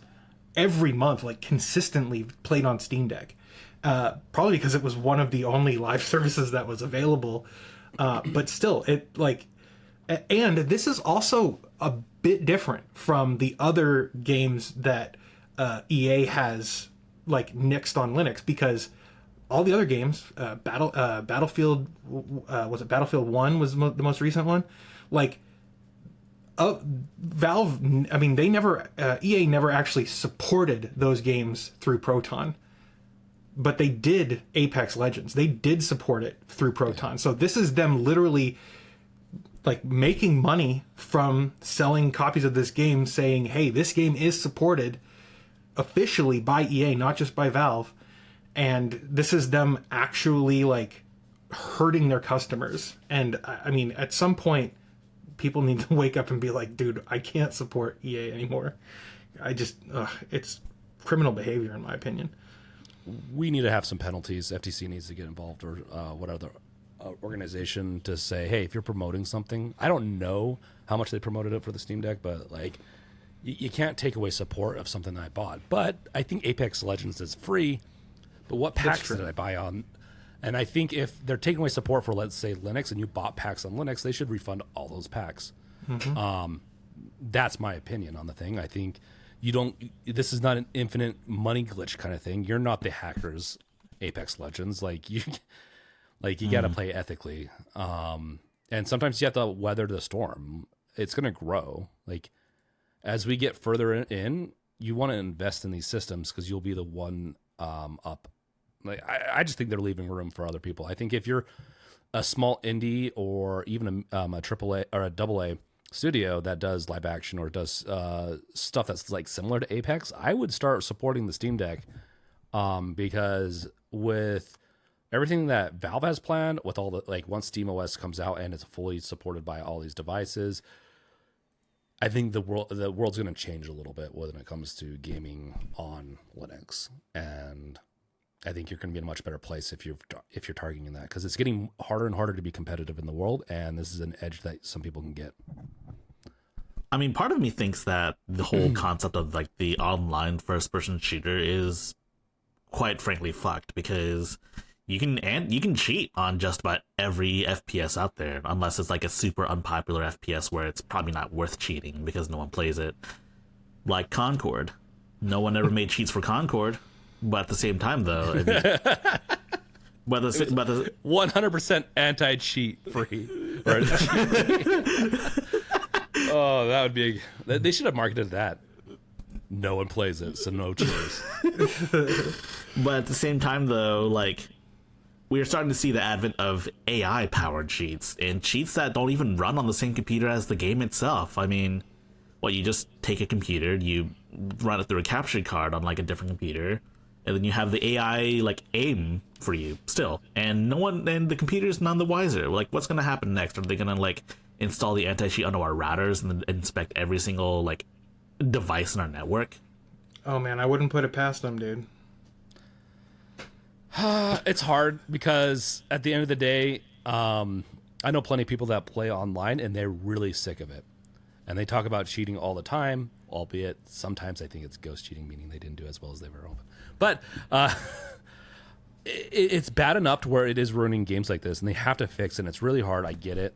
every month, like consistently played on Steam Deck. Probably because it was one of the only live services that was available. But still, and this is also a bit different from the other games that EA has like nixed on Linux, because all the other games, Battlefield, was it Battlefield 1 was the most recent one? Like, Valve, I mean, EA never actually supported those games through Proton, but they did Apex Legends. They did support it through Proton. So this is them literally like making money from selling copies of this game, saying, hey, this game is supported officially by EA, not just by Valve. And this is them actually like hurting their customers. And I mean, at some point, people need to wake up and be like, dude, I can't support EA anymore. It's criminal behavior, in my opinion. we need to have some penalties. FTC needs to get involved, or what other organization to say, hey, if you're promoting something, I don't know how much they promoted it for the Steam Deck, but like you can't take away support of something that I bought. But I think Apex Legends is free. But what packs did I buy on? And I think if they're taking away support for, let's say, Linux, and you bought packs on Linux, they should refund all those packs. Mm-hmm. That's my opinion on the thing. I think this is not an infinite money glitch kind of thing. You're not the hackers, Apex Legends. Like you got to play ethically. And sometimes you have to weather the storm. It's going to grow. Like as we get further in, you want to invest in these systems because you'll be the one up. Like I just think they're leaving room for other people. I think if you're a small indie or even a triple A or a double A studio that does live action or does stuff that's like similar to Apex, I would start supporting the Steam Deck, because with everything that Valve has planned, with all the, like, once SteamOS comes out and it's fully supported by all these devices, I think the world's going to change a little bit when it comes to gaming on Linux. And I think you're going to be in a much better place if you're targeting that, because it's getting harder and harder to be competitive in the world, and this is an edge that some people can get. I mean, part of me thinks that the whole concept of like the online first-person shooter is quite frankly fucked, because you can cheat on just about every FPS out there, unless it's like a super unpopular FPS where it's probably not worth cheating because no one plays it. Like Concord, no one ever made cheats for Concord. But at the same time, though, 100% anti-cheat free. Oh, that would be. They should have marketed that No one plays it, so no cheers. But at the same time, though, like, we are starting to see the advent of AI-powered cheats, and cheats that don't even run on the same computer as the game itself. I mean, you just take a computer, you run it through a capture card on, like, a different computer, and then you have the AI, like, aim for you still. And the computer's none the wiser. Like, what's gonna happen next? Are they gonna, like, install the anti-cheat onto our routers and then inspect every single, like, device in our network? Oh, man, I wouldn't put it past them, dude. It's hard because at the end of the day, I know plenty of people that play online and they're really sick of it. And they talk about cheating all the time, albeit sometimes I think it's ghost cheating, meaning they didn't do as well as they were hoping. But it's bad enough to where it is ruining games like this, and they have to fix it, and it's really hard. I get it.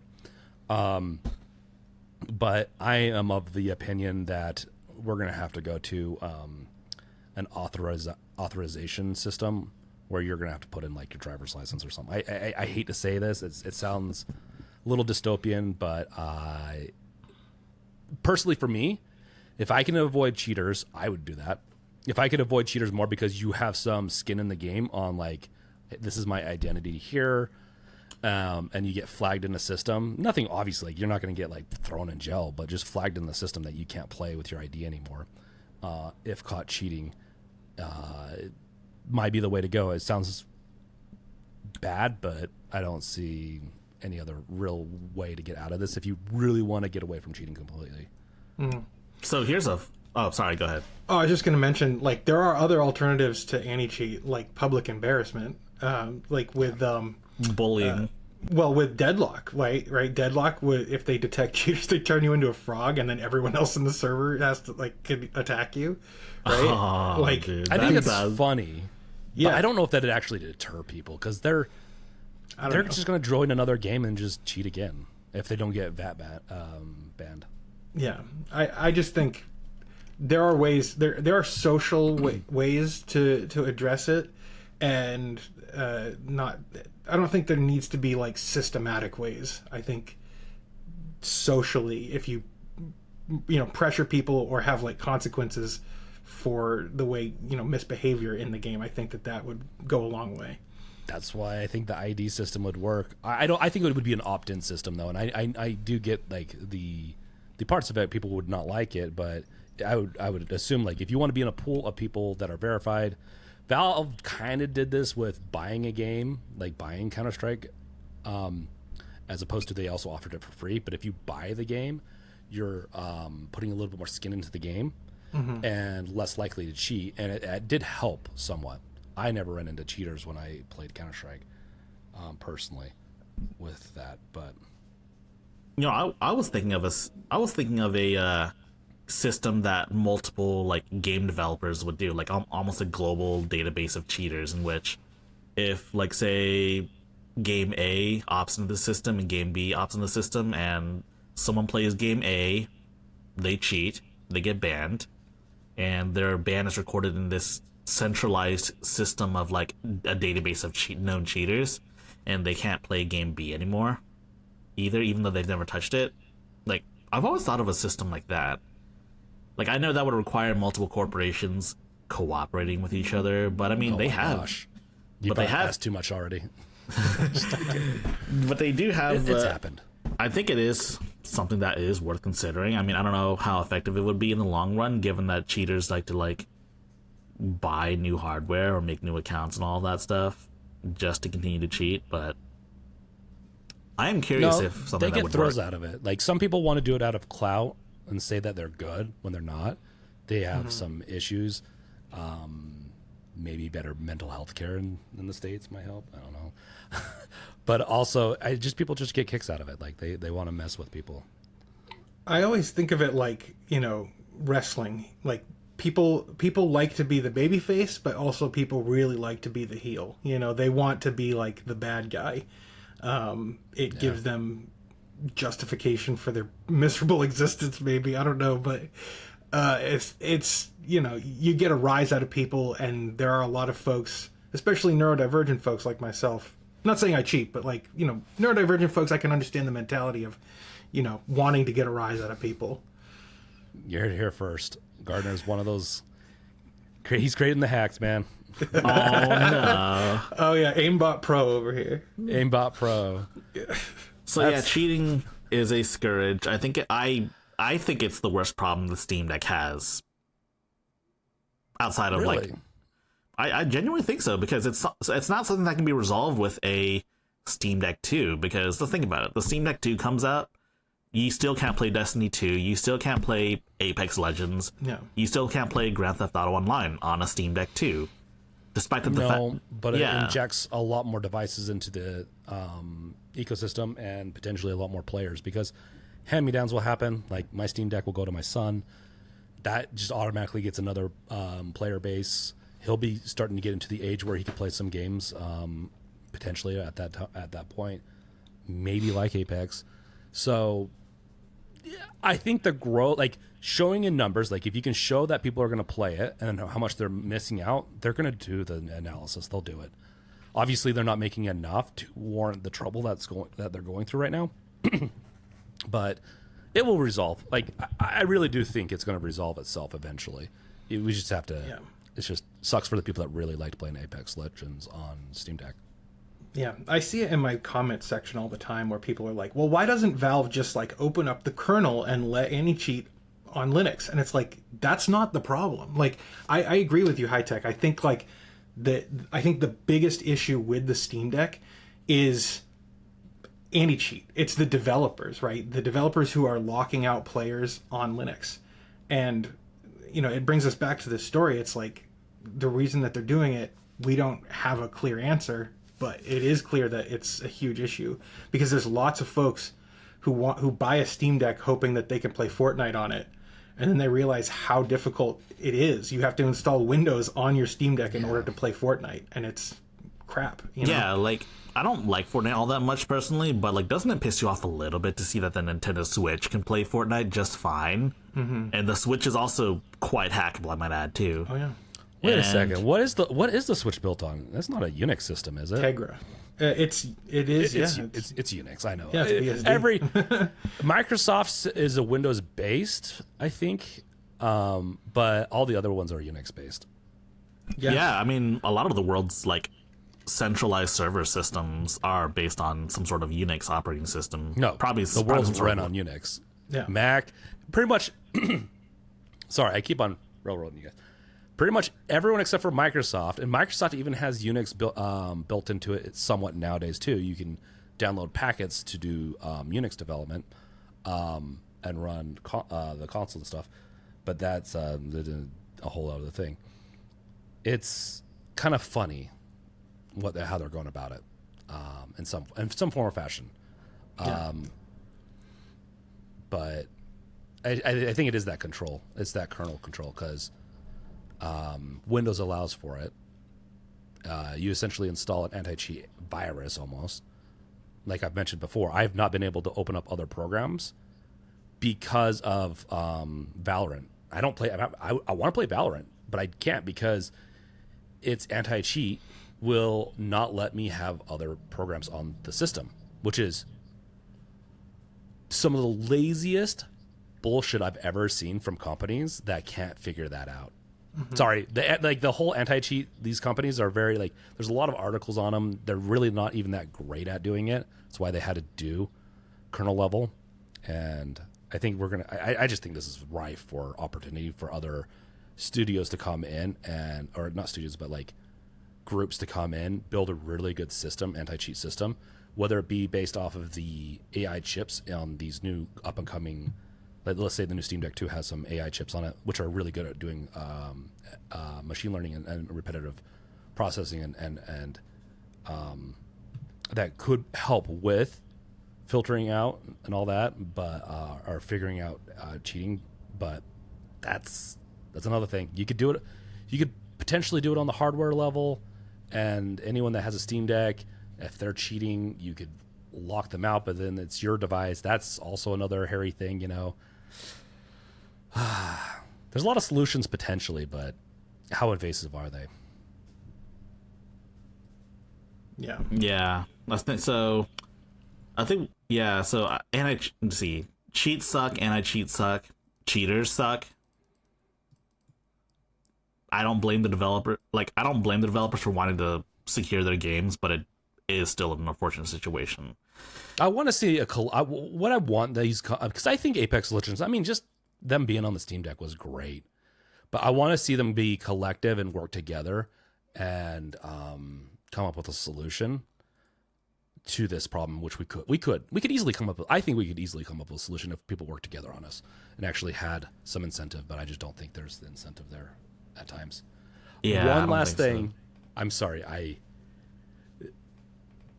But I am of the opinion that we're going to have to go to an authorization system where you're going to have to put in like your driver's license or something. I hate to say this. It sounds a little dystopian, but personally for me, if I can avoid cheaters, I would do that. If I could avoid cheaters more because you have some skin in the game on like, this is my identity here, and you get flagged in the system. Nothing, obviously, you're not going to get like thrown in jail, but just flagged in the system that you can't play with your ID anymore. If caught cheating, it might be the way to go. It sounds bad, but I don't see any other real way to get out of this if you really want to get away from cheating completely. So here's oh, sorry, go ahead. Oh, I was just going to mention, like, there are other alternatives to anti-cheat, like public embarrassment, like with Bullying. well, with deadlock, right? Deadlock, if they detect cheaters, they turn you into a frog, and then everyone else in the server has to could attack you, right? Oh, dude, I think it's funny. Yeah, but I don't know if that'd actually deter people because they're just going to join another game and just cheat again if they don't get VAT banned. Yeah, I just think there are ways. There are social ways to address it, and not. I don't think there needs to be like systematic ways. I think socially, if you pressure people or have like consequences for the way misbehavior in the game, I think that would go a long way. That's why I think the ID system would work. I think it would be an opt-in system though, and I do get like the parts of it people would not like it, but I would assume like if you want to be in a pool of people that are verified. Valve kind of did this with buying a game, like buying Counter-Strike, as opposed to they also offered it for free. But if you buy the game, you're putting a little bit more skin into the game and less likely to cheat. And it did help somewhat. I never ran into cheaters when I played Counter-Strike personally with that. But I was thinking of a system that multiple like game developers would do, like almost a global database of cheaters, in which if like say game A opts into the system and game B opts into the system and someone plays game A, they cheat, they get banned, and their ban is recorded in this centralized system of like a database of known cheaters, and they can't play game B anymore either, even though they've never touched it. Like, I've always thought of a system like that. Like, I know that would require multiple corporations cooperating with each other, but I mean, they have. Gosh. But they have too much already. But they do have. It's happened. I think it is something that is worth considering. I mean, I don't know how effective it would be in the long run, given that cheaters like to like buy new hardware or make new accounts and all that stuff just to continue to cheat. But I am curious if something they that get would throws work. out of it. Like some people want to do it out of clout and say that they're good when they're not. They have some issues. Maybe better mental health care in the States might help. I don't know. But also, people just get kicks out of it. Like they want to mess with people. I always think of it like, wrestling. Like people like to be the baby face, but also people really like to be the heel. They want to be like the bad guy. It gives them justification for their miserable existence, maybe. I don't know, but it's you get a rise out of people, and there are a lot of folks, especially neurodivergent folks like myself. I'm not saying I cheat, but like, neurodivergent folks, I can understand the mentality of, wanting to get a rise out of people. You heard it here first. Gardner's one of those. He's creating the hacks, man. Oh no. Oh yeah, Aimbot Pro over here. Aimbot Pro. So yeah, cheating is a scourge. I think I think it's the worst problem the Steam Deck has. Outside of Really? like, I genuinely think so, because it's not something that can be resolved with a Steam Deck 2. Because let's think about it: the Steam Deck 2 comes out, you still can't play Destiny 2, you still can't play Apex Legends, No. you still can't play Grand Theft Auto Online on a Steam Deck 2. Despite the No, but yeah. it injects a lot more devices into the ecosystem and potentially a lot more players, because hand-me-downs will happen. Like my Steam Deck will go to my son. That just automatically gets another player base. He'll be starting to get into the age where he can play some games, potentially at that point, maybe like Apex. So yeah, I think the growth, like showing in numbers, like if you can show that people are going to play it and how much they're missing out, they're going to do the analysis. They'll do it. Obviously, they're not making enough to warrant the trouble that they're going through right now, but it will resolve. Like I really do think it's going to resolve itself eventually. We just have to. Yeah. It just sucks for the people that really liked playing Apex Legends on Steam Deck. Yeah, I see it in my comment section all the time where people are like, well, why doesn't Valve just like open up the kernel and let any cheat on Linux? And it's like, that's not the problem. Like, I agree with you, High Tech. I think like I think the biggest issue with the Steam Deck is anti-cheat. It's the developers, right? The developers who are locking out players on Linux. And, you know, it brings us back to this story. It's like the reason that they're doing it, we don't have a clear answer, but it is clear that it's a huge issue because there's lots of folks who buy a Steam Deck hoping that they can play Fortnite on it, and then they realize how difficult it is. You have to install Windows on your Steam Deck in order to play Fortnite, and it's crap. You know? Yeah, like I don't like Fortnite all that much personally, but like, doesn't it piss you off a little bit to see that the Nintendo Switch can play Fortnite just fine? Mm-hmm. And the Switch is also quite hackable, I might add too. Oh yeah. Wait a second. What is the Switch built on? That's not a Unix system, is it? Tegra. It's Unix. I know. Yeah, it's BSD. Every Microsoft's is a Windows based, I think, but all the other ones are Unix based. Yeah, I mean, a lot of the world's like centralized server systems are based on some sort of Unix operating system. No, probably the world's run on Unix. Yeah. Mac, pretty much. Sorry, I keep on railroading you guys. Pretty much everyone except for Microsoft, and Microsoft even has Unix built into it somewhat nowadays too. You can download packets to do Unix development and run the console and stuff, but that's a whole other thing. It's kind of funny how they're going about it in some form or fashion, but I think it is that control. It's that kernel control because. Windows allows for it. You essentially install an anti-cheat virus almost. Like I've mentioned before, I've not been able to open up other programs because of Valorant. I don't play. I want to play Valorant, but I can't because its anti-cheat will not let me have other programs on the system, which is some of the laziest bullshit I've ever seen from companies that can't figure that out. Mm-hmm. Sorry, the whole anti-cheat, these companies are very like, there's a lot of articles on them. They're really not even that great at doing it. That's why they had to do kernel level. And I think I just think this is rife for opportunity for other studios to come in or not studios, but like groups to come in, build a really good system, anti-cheat system, whether it be based off of the AI chips on these new up and coming. Let's say the new Steam Deck 2 has some AI chips on it, which are really good at doing machine learning and repetitive processing, and that could help with filtering out and all that, but or figuring out cheating. But that's another thing. You could do it. You could potentially do it on the hardware level, and anyone that has a Steam Deck, if they're cheating, you could lock them out. But then it's your device. That's also another hairy thing, you know. There's a lot of solutions potentially, but how invasive are they? Yeah. So see, cheats suck, anti-cheat suck, cheaters suck. I don't blame the developer. Like, I don't blame the developers for wanting to secure their games, but it is still an unfortunate situation. I want to see what I want these, because I think Apex Legends, I mean, just them being on the Steam Deck was great, but I want to see them be collective and work together and come up with a solution to this problem, which we could easily come up with. I think we could easily come up with a solution if people worked together on us and actually had some incentive, but I just don't think there's the incentive there at times. Yeah. One last thing. So. I'm sorry.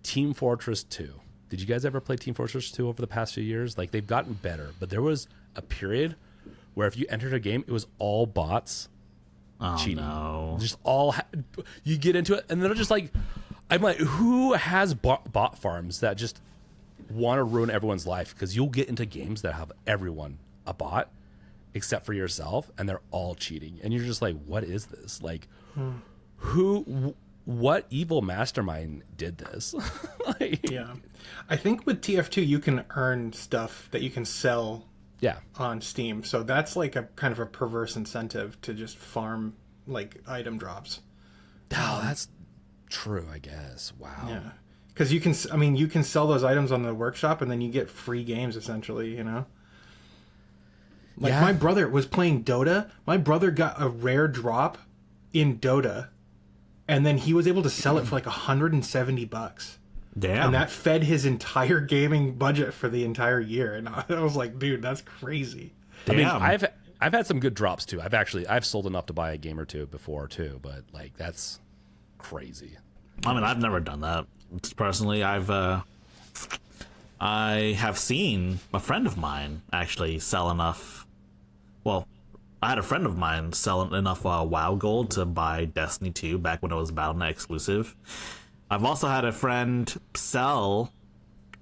Team Fortress 2. Did you guys ever play Team Fortress 2 over the past few years? Like, they've gotten better, but there was a period where if you entered a game, it was all bots cheating. No. Just all you get into it, and they're just like, I'm like, who has bot farms that just want to ruin everyone's life? Because you'll get into games that have everyone a bot except for yourself, and they're all cheating, and you're just like, what is this? Like, what evil mastermind did this? Like, yeah, I think with TF2 you can earn stuff that you can sell. Yeah. On Steam, so that's like a kind of a perverse incentive to just farm like item drops. Oh, that's true, I guess. Wow. Yeah, because you can sell those items on the workshop, and then you get free games essentially. You know, like my brother was playing Dota. My brother got a rare drop in Dota, and then he was able to sell it for like $170. Damn. And that fed his entire gaming budget for the entire year. And I was like, dude, that's crazy. Damn. I mean, I've had some good drops too. I've sold enough to buy a game or two before too, but like that's crazy. I mean, I've never done that personally. I have seen a friend of mine actually sell enough. Well, I had a friend of mine sell enough WoW gold to buy Destiny 2 back when it was Battle.net exclusive. I've also had a friend sell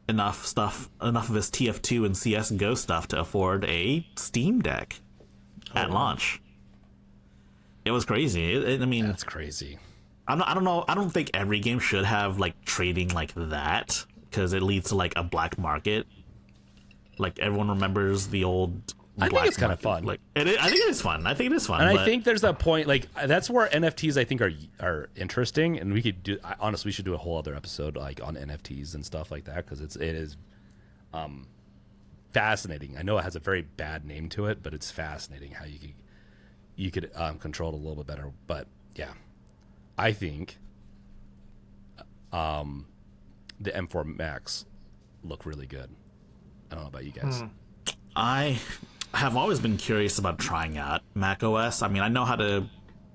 enough of his TF2 and CS:GO stuff to afford a Steam Deck at launch. It was crazy. I mean, that's crazy. I don't know. I don't think every game should have like trading like that, because it leads to like a black market. Like, everyone remembers the old. I think it's kind of fun. Like, I think it is fun. I think it is fun. And I think there's that point, like, that's where NFTs I think are interesting, and we could do. Honestly, we should do a whole other episode like on NFTs and stuff like that, because it is fascinating. I know it has a very bad name to it, but it's fascinating how you could control it a little bit better. But yeah, I think the M4 Max look really good. I don't know about you guys. I have always been curious about trying out macOS. I mean, I know how to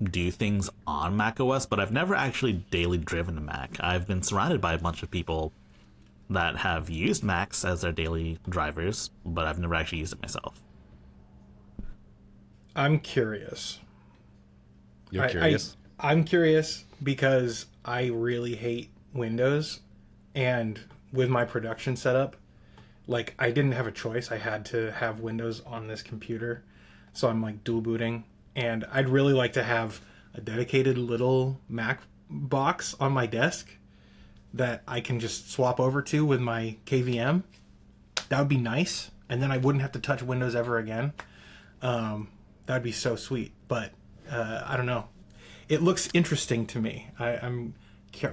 do things on macOS, but I've never actually daily driven a Mac. I've been surrounded by a bunch of people that have used Macs as their daily drivers, but I've never actually used it myself. I'm curious. You're curious? I'm curious because I really hate Windows, and with my production setup, like, I didn't have a choice. I had to have Windows on this computer. So I'm like dual booting. And I'd really like to have a dedicated little Mac box on my desk that I can just swap over to with my KVM. That would be nice. And then I wouldn't have to touch Windows ever again. That'd be so sweet. But I don't know. It looks interesting to me. I'm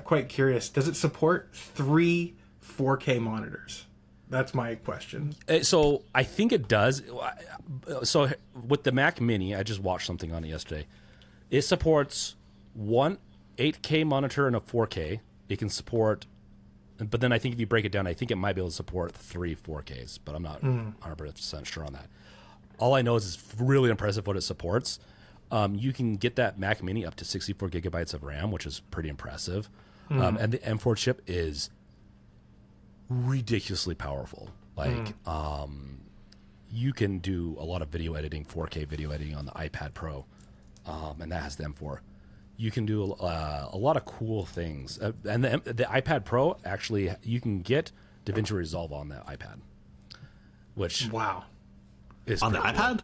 quite curious. Does it support 3 4K monitors? That's my question. So I think it does. So with the Mac Mini, I just watched something on it yesterday. It supports one 8K monitor and a 4K. It can support, but then I think if you break it down, I think it might be able to support 3 4Ks, but I'm not 100% sure on that. All I know is it's really impressive what it supports. You can get that Mac Mini up to 64 gigabytes of RAM, which is pretty impressive. And the M4 chip is ridiculously powerful. Like, you can do a lot of video editing, 4K video editing on the iPad Pro, and that has the M4. You can do a lot of cool things. And the iPad Pro, actually, you can get DaVinci Resolve on that iPad, which wow, is on the iPad.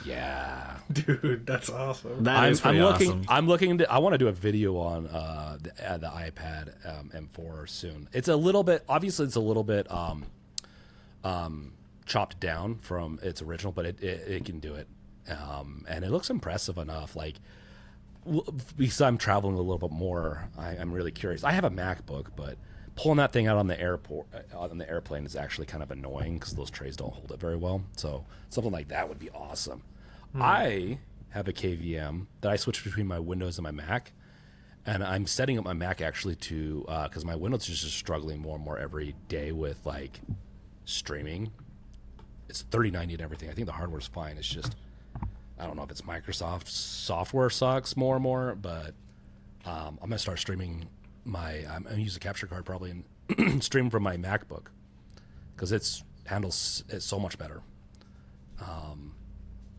Yeah, dude, that's awesome. That is pretty awesome. I'm looking into. I want to do a video on the iPad M4 soon. It's a little bit, obviously, it's a little bit chopped down from its original, but it can do it, and it looks impressive enough. Like, because I'm traveling a little bit more, I'm really curious. I have a MacBook, but pulling that thing out on the airplane is actually kind of annoying because those trays don't hold it very well. So something like that would be awesome. I have a KVM that I switch between my Windows and my Mac, and I'm setting up my Mac actually to because my Windows is just struggling more and more every day with like streaming. It's 3090 and everything. I think the hardware's fine. It's just I don't know if it's Microsoft software sucks more and more, but I'm gonna start streaming I'm gonna use a capture card probably and stream from my MacBook because it handles it so much better.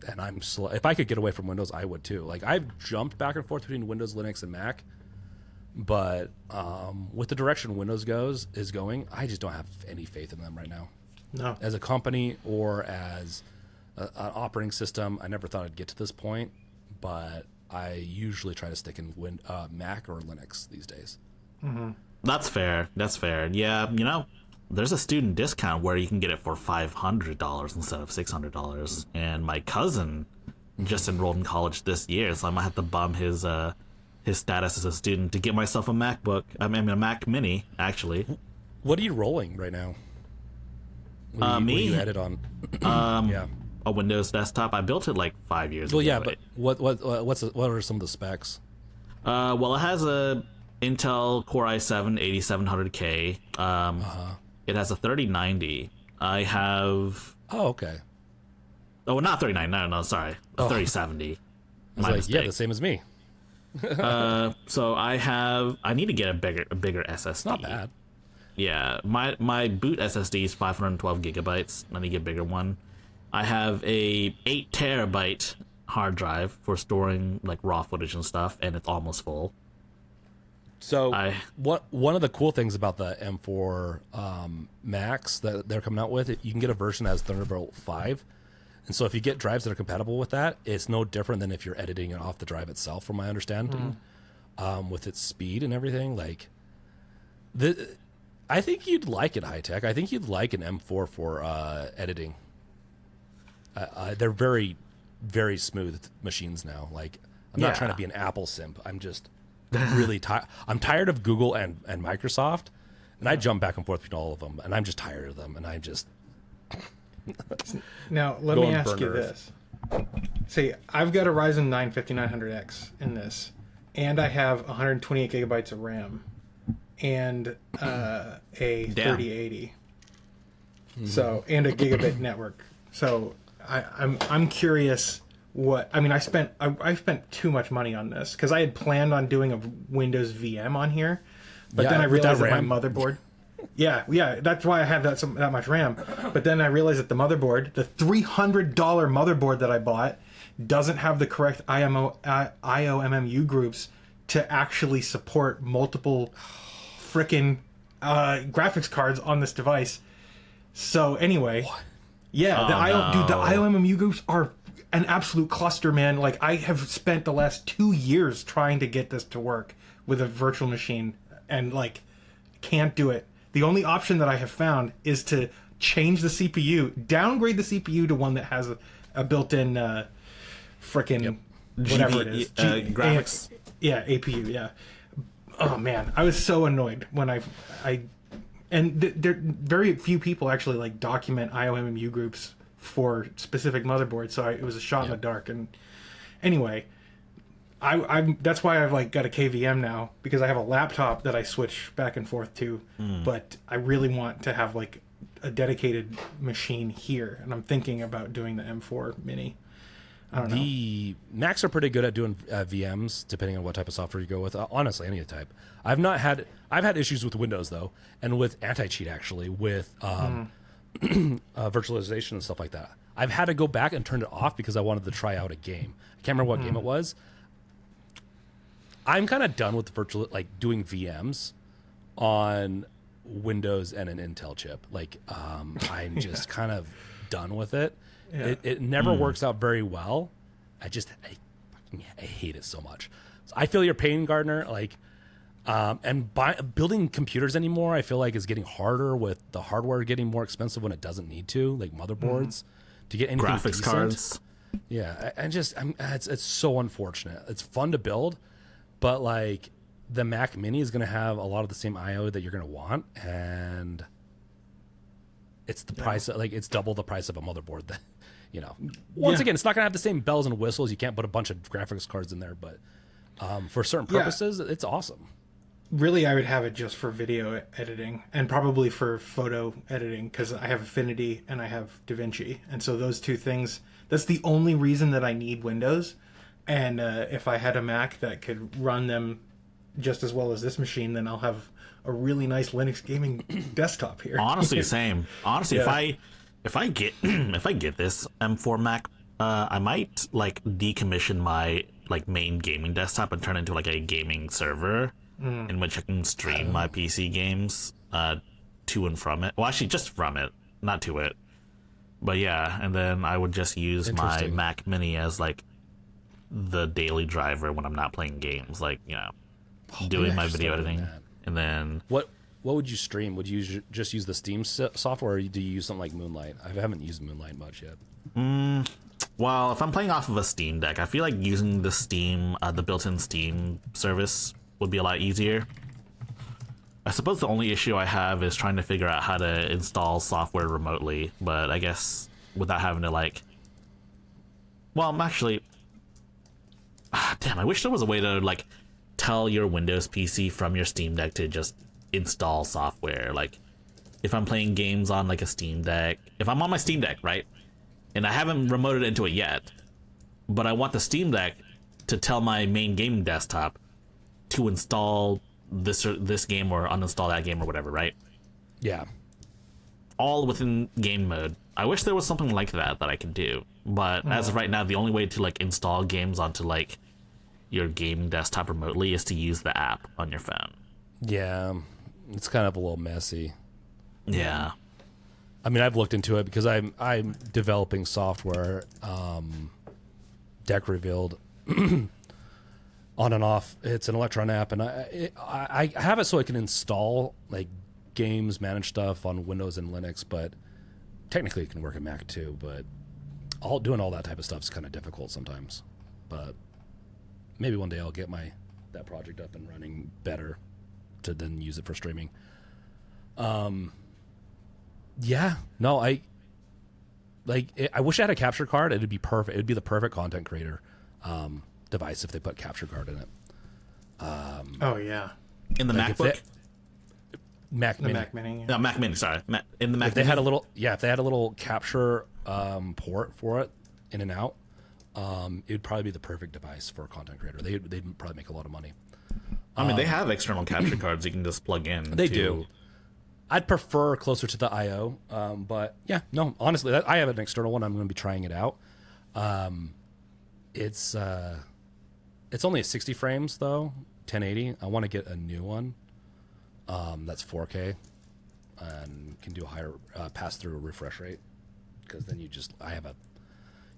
And I'm slow. If I could get away from Windows, I would too. Like I've jumped back and forth between Windows, Linux, and Mac, but with the direction Windows is going, I just don't have any faith in them right now. No, as a company or as an operating system, I never thought I'd get to this point, but I usually try to stick in Mac or Linux these days. Mm-hmm. That's fair. Yeah, there's a student discount where you can get it for $500 instead of $600. And my cousin just enrolled in college this year, so I might have to bum his status as a student to get myself a MacBook. I mean, a Mac Mini, actually. What are you rolling right now? Me? What do you edit on? Yeah. A Windows desktop. I built it like 5 years ago. Well, yeah, but what are some of the specs? Well, it has a Intel Core i7 8700K. It has a 3090. I have. Oh, okay. Oh, not 3090. No, sorry. A 3070. I was like, yeah, the same as me. So I need to get a bigger SSD. Not bad. Yeah, my boot SSD is 512 gigabytes. I need to get a bigger one. I have a 8 terabyte hard drive for storing like raw footage and stuff, and it's almost full. So one of the cool things about the M4 Max that they're coming out with, you can get a version that has Thunderbolt 5. And so if you get drives that are compatible with that, it's no different than if you're editing it off the drive itself, from my understanding, with its speed and everything. Like, I think you'd like it high tech. I think you'd like an M4 for editing. They're very, very smooth machines now. Like, I'm not trying to be an Apple simp. I'm just really tired. I'm tired of Google and Microsoft, and I jump back and forth between all of them, and I'm just tired of them, and I just. Now, let me ask you this. See, I've got a Ryzen 9 5900X in this, and I have 128 gigabytes of RAM, and a 3080. So, and a gigabit network. So, I'm curious what I spent too much money on this because I had planned on doing a Windows VM on here, but then I realized that my motherboard. Yeah, that's why I have that much RAM. But then I realized that the motherboard, the $300 motherboard that I bought, doesn't have the correct IOMMU groups to actually support multiple frickin' graphics cards on this device. So anyway, the IOMMU groups are an absolute cluster, man. Like, I have spent the last 2 years trying to get this to work with a virtual machine, and like, can't do it. The only option that I have found is to change the CPU, downgrade the CPU to one that has a built-in whatever it is. Graphics. APU, yeah. Oh, man. I was so annoyed when there very few people actually like document IOMMU groups for specific motherboards, so it was a shot in the dark. And anyway, I'm that's why I've like got a KVM now, because I have a laptop that I switch back and forth to, but I really want to have like a dedicated machine here, and I'm thinking about doing the M4 Mini. I don't know. The Macs are pretty good at doing VMs, depending on what type of software you go with. Honestly, any type. I've had issues with Windows though, and with anti-cheat actually, with virtualization and stuff like that. I've had to go back and turn it off because I wanted to try out a game. I can't remember what game it was. I'm kind of done with doing VMs on Windows and an Intel chip. Like, I'm just kind of done with it. Yeah. It never works out very well. I hate it so much. So I feel your pain, Gardner. Like, building computers anymore, I feel like is getting harder with the hardware getting more expensive when it doesn't need to, like motherboards, to get anything graphics decent. cards. Yeah, it's so unfortunate. It's fun to build, but like the Mac Mini is going to have a lot of the same I/O that you're going to want, and it's the price. Like it's double the price of a motherboard. That once again, it's not going to have the same bells and whistles. You can't put a bunch of graphics cards in there, but for certain purposes, it's awesome. Really, I would have it just for video editing and probably for photo editing because I have Affinity and I have DaVinci. And so those two things, that's the only reason that I need Windows. And if I had a Mac that could run them just as well as this machine, then I'll have a really nice Linux gaming desktop here. Honestly, same. Honestly, if I get this M4 Mac, I might like decommission my like main gaming desktop and turn it into like a gaming server. In which I can stream my PC games to and from it. Well, actually, just from it, not to it. But yeah, and then I would just use my Mac Mini as like the daily driver when I'm not playing games, like doing my video editing. And then what would you stream? Would you just use the Steam software, or do you use something like Moonlight? I haven't used Moonlight much yet. Well, if I'm playing off of a Steam Deck, I feel like using the Steam, the built-in Steam service would be a lot easier. I suppose the only issue I have is trying to figure out how to install software remotely, but I guess without having to like... Well, I'm actually... damn, I wish there was a way to like tell your Windows PC from your Steam Deck to just install software. Like, if I'm playing games on like a Steam Deck... If I'm on my Steam Deck, right? And I haven't remoted into it yet, but I want the Steam Deck to tell my main gaming desktop to install this game or uninstall that game or whatever, right? Yeah. All within game mode. I wish there was something like that I could do. But as of right now, the only way to like install games onto like your gaming desktop remotely is to use the app on your phone. Yeah. It's kind of a little messy. Yeah. I mean, I've looked into it because I'm developing software, Deck Revealed, on and off. It's an Electron app, and I have it so I can install like games, manage stuff on Windows and Linux, but technically it can work in Mac too. But doing all that type of stuff is kind of difficult sometimes. But maybe one day I'll get that project up and running better to then use it for streaming. Yeah, no, I wish I had a capture card. It'd be perfect. It'd be the perfect content creator device if they put capture card in it. Oh yeah, in the like MacBook, Mac Mini. No, Mac Mini. Sorry, in the Mac. If they had a little, if they had a little capture port for it, in and out, it'd probably be the perfect device for a content creator. They'd probably make a lot of money. I mean, they have external capture cards you can just plug in. They do. I'd prefer closer to the I/O, but yeah, no, honestly, I have an external one. I'm going to be trying it out. It's only a 60 frames though, 1080. I want to get a new one that's 4K and can do a higher pass through refresh rate, because then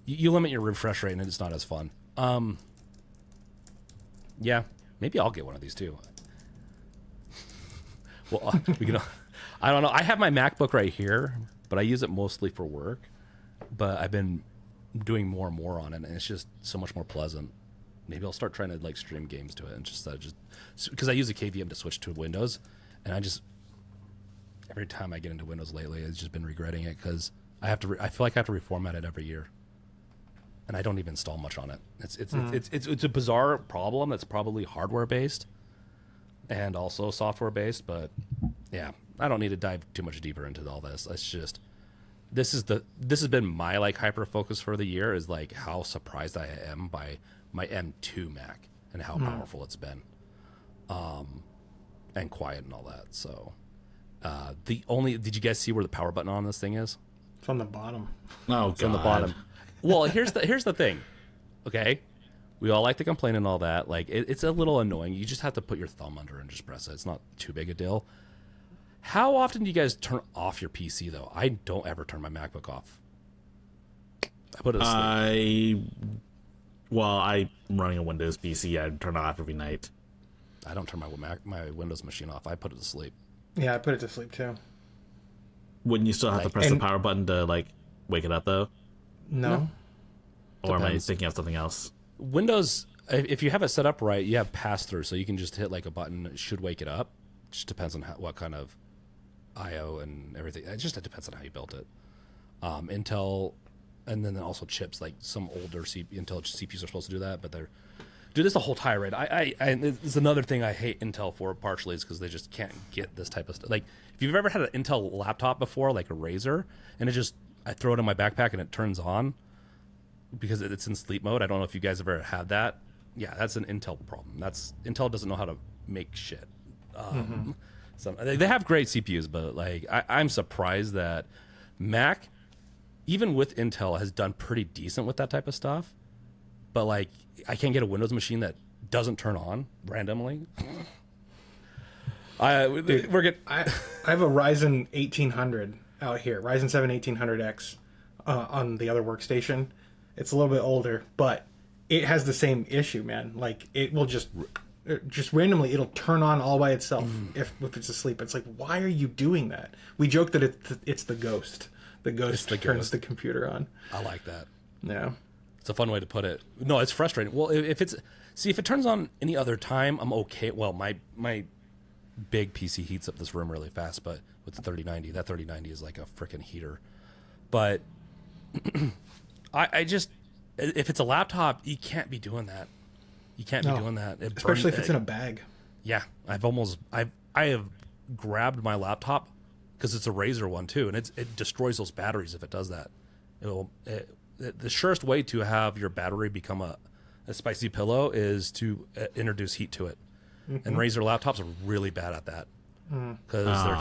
you limit your refresh rate and it's not as fun. Yeah, maybe I'll get one of these too. Well, we can. I don't know. I have my MacBook right here, but I use it mostly for work. But I've been doing more and more on it, and it's just so much more pleasant. Maybe I'll start trying to like stream games to it, and just because I use a KVM to switch to Windows, and every time I get into Windows lately, I've just been regretting it because I feel like I have to reformat it every year, and I don't even install much on it. It's a bizarre problem that's probably hardware based and also software based, but yeah, I don't need to dive too much deeper into all this. It's just this has been my like hyper focus for the year, is like how surprised I am by my M2 Mac and how powerful it's been, and quiet and all that. So did you guys see where the power button on this thing is? It's on the bottom. Oh, It's on the bottom. Well, here's the thing. Okay, we all like to complain and all that. Like it's a little annoying. You just have to put your thumb under and just press it. It's not too big a deal. How often do you guys turn off your PC though? I don't ever turn my MacBook off. I put it asleep. I'm running a Windows PC. I turn it off every night. I don't turn my Windows machine off. I put it to sleep. Yeah, I put it to sleep too. Wouldn't you still have to press the power button to like wake it up though? No. Or am I Depends. thinking of something else? Windows, if you have it set up right, you have pass-through, so you can just hit like a button. It should wake it up. Just depends on what kind of I/O and everything. It depends on how you built it. Intel, and then also chips, like some older Intel CPUs are supposed to do that, but they're this the whole tirade. It's another thing I hate Intel for, partially, is because they just can't get this type of stuff. Like, if you've ever had an Intel laptop before, like a Razer, and I throw it in my backpack and it turns on because it's in sleep mode. I don't know if you guys ever had that. Yeah, that's an Intel problem. Intel doesn't know how to make shit. They have great CPUs, but like I'm surprised that Mac, even with Intel, has done pretty decent with that type of stuff. But like, I can't get a Windows machine that doesn't turn on randomly. I have a Ryzen 1800 out here, Ryzen 7 1800X on the other workstation. It's a little bit older, but it has the same issue, man. Like, it will just randomly, it'll turn on all by itself if it's asleep. It's like, why are you doing that? We joke that it's the ghost. The ghost turns the computer on. I like that. Yeah. It's a fun way to put it. No, it's frustrating. Well, if it turns on any other time, I'm okay. Well, my big PC heats up this room really fast, but with the 3090, that 3090 is like a freaking heater. But I just, if it's a laptop, you can't be doing that. You can't be doing that. Especially if it's in a bag. Yeah, I have grabbed my laptop because it's a Razer one too, and it destroys those batteries if it does that. The surest way to have your battery become a spicy pillow is to introduce heat to it. And Razer laptops are really bad at that because their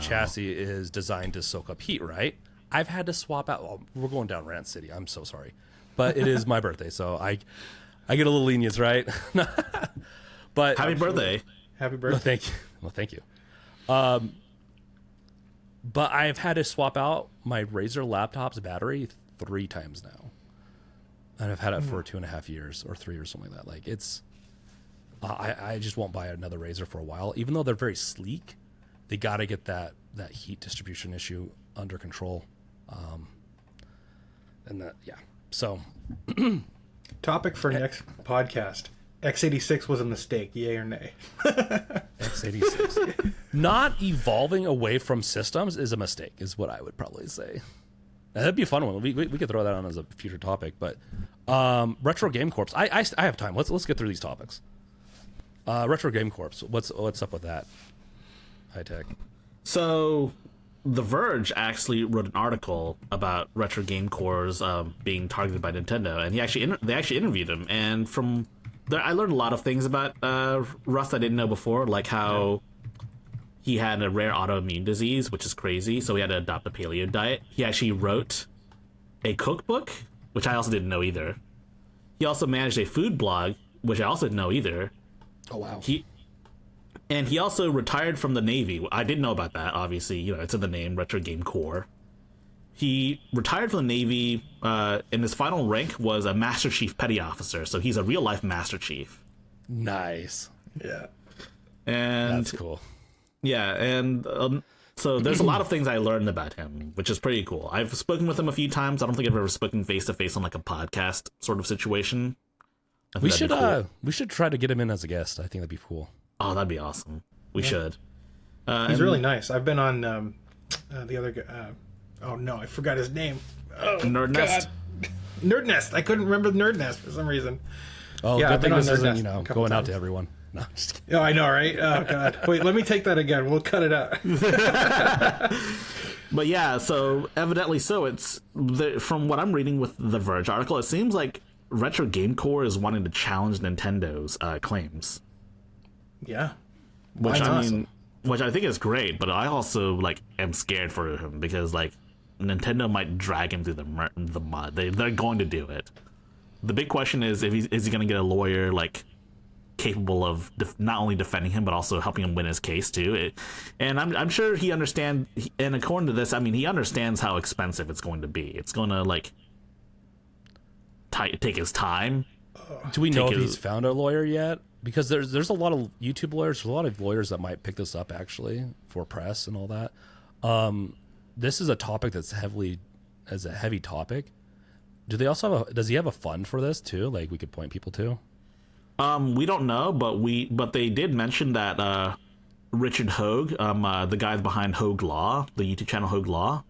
chassis is designed to soak up heat, right? I've had to swap out. Well, we're going down Rant City. I'm so sorry. But it is my birthday, so I get a little lenience, right? But Happy birthday. Happy birthday. Thank you. But I've had to swap out my Razer laptop's battery 3 times now. And I've had it for 2.5 years or 3 or something like that. Like, it's... I just won't buy another Razer for a while. Even though they're very sleek, they got to get that heat distribution issue under control. So... Topic for next podcast. x86 was a mistake, yay or nay? x86. Not evolving away from systems is a mistake, is what I would probably say. Now, that'd be a fun one. We could throw that on as a future topic. But Retro Game Corps. I have time. Let's get through these topics. Retro Game Corps. What's up with that? High tech. So, The Verge actually wrote an article about Retro Game Corps being targeted by Nintendo, and they actually interviewed him. And from there, I learned a lot of things about Rust I didn't know before, like how he had a rare autoimmune disease, which is crazy, so he had to adopt a paleo diet. He actually wrote a cookbook, which I also didn't know either. He also managed a food blog, which I also didn't know either. Oh, wow. He also retired from the Navy. I didn't know about that, obviously. You know, it's in the name, Retro Game Corps. He retired from the Navy, and his final rank was a Master Chief Petty Officer, so he's a real-life Master Chief. Nice. Yeah. And that's cool. Yeah, and so there's a lot of things I learned about him, which is pretty cool. I've spoken with him a few times. I don't think I've ever spoken face-to-face on like a podcast sort of situation. We should try to get him in as a guest. I think that'd be cool. Oh, that'd be awesome. We should. He's really nice. I've been on the other guy. Oh no, I forgot his name. Oh, Nerd Nest. Nerd Nest. I couldn't remember the Nerd Nest for some reason. Oh, yeah, good thing this isn't, times. going out to everyone. No, I'm just kidding. Oh, I know, right? Oh god. Wait, let me take that again. We'll cut it out. But yeah, so evidently, from what I'm reading with the Verge article, it seems like Retro Game Corps is wanting to challenge Nintendo's claims. Yeah. Which I think is great, but I also am scared for him because Nintendo might drag him through the mud. They're going to do it. The big question is is he going to get a lawyer capable of not only defending him but also helping him win his case too. And I'm sure he understands. And according to this, he understands how expensive it's going to be. It's going to take his time. Do we know if he's found a lawyer yet? Because there's a lot of YouTube lawyers, there's a lot of lawyers that might pick this up actually for press and all that. This is a topic that's a heavy topic. Do they also have does he have a fund for this too? Like we could point people to? We don't know, but they did mention that Richard Hogue, the guy behind Hogue Law, the YouTube channel Hogue Law,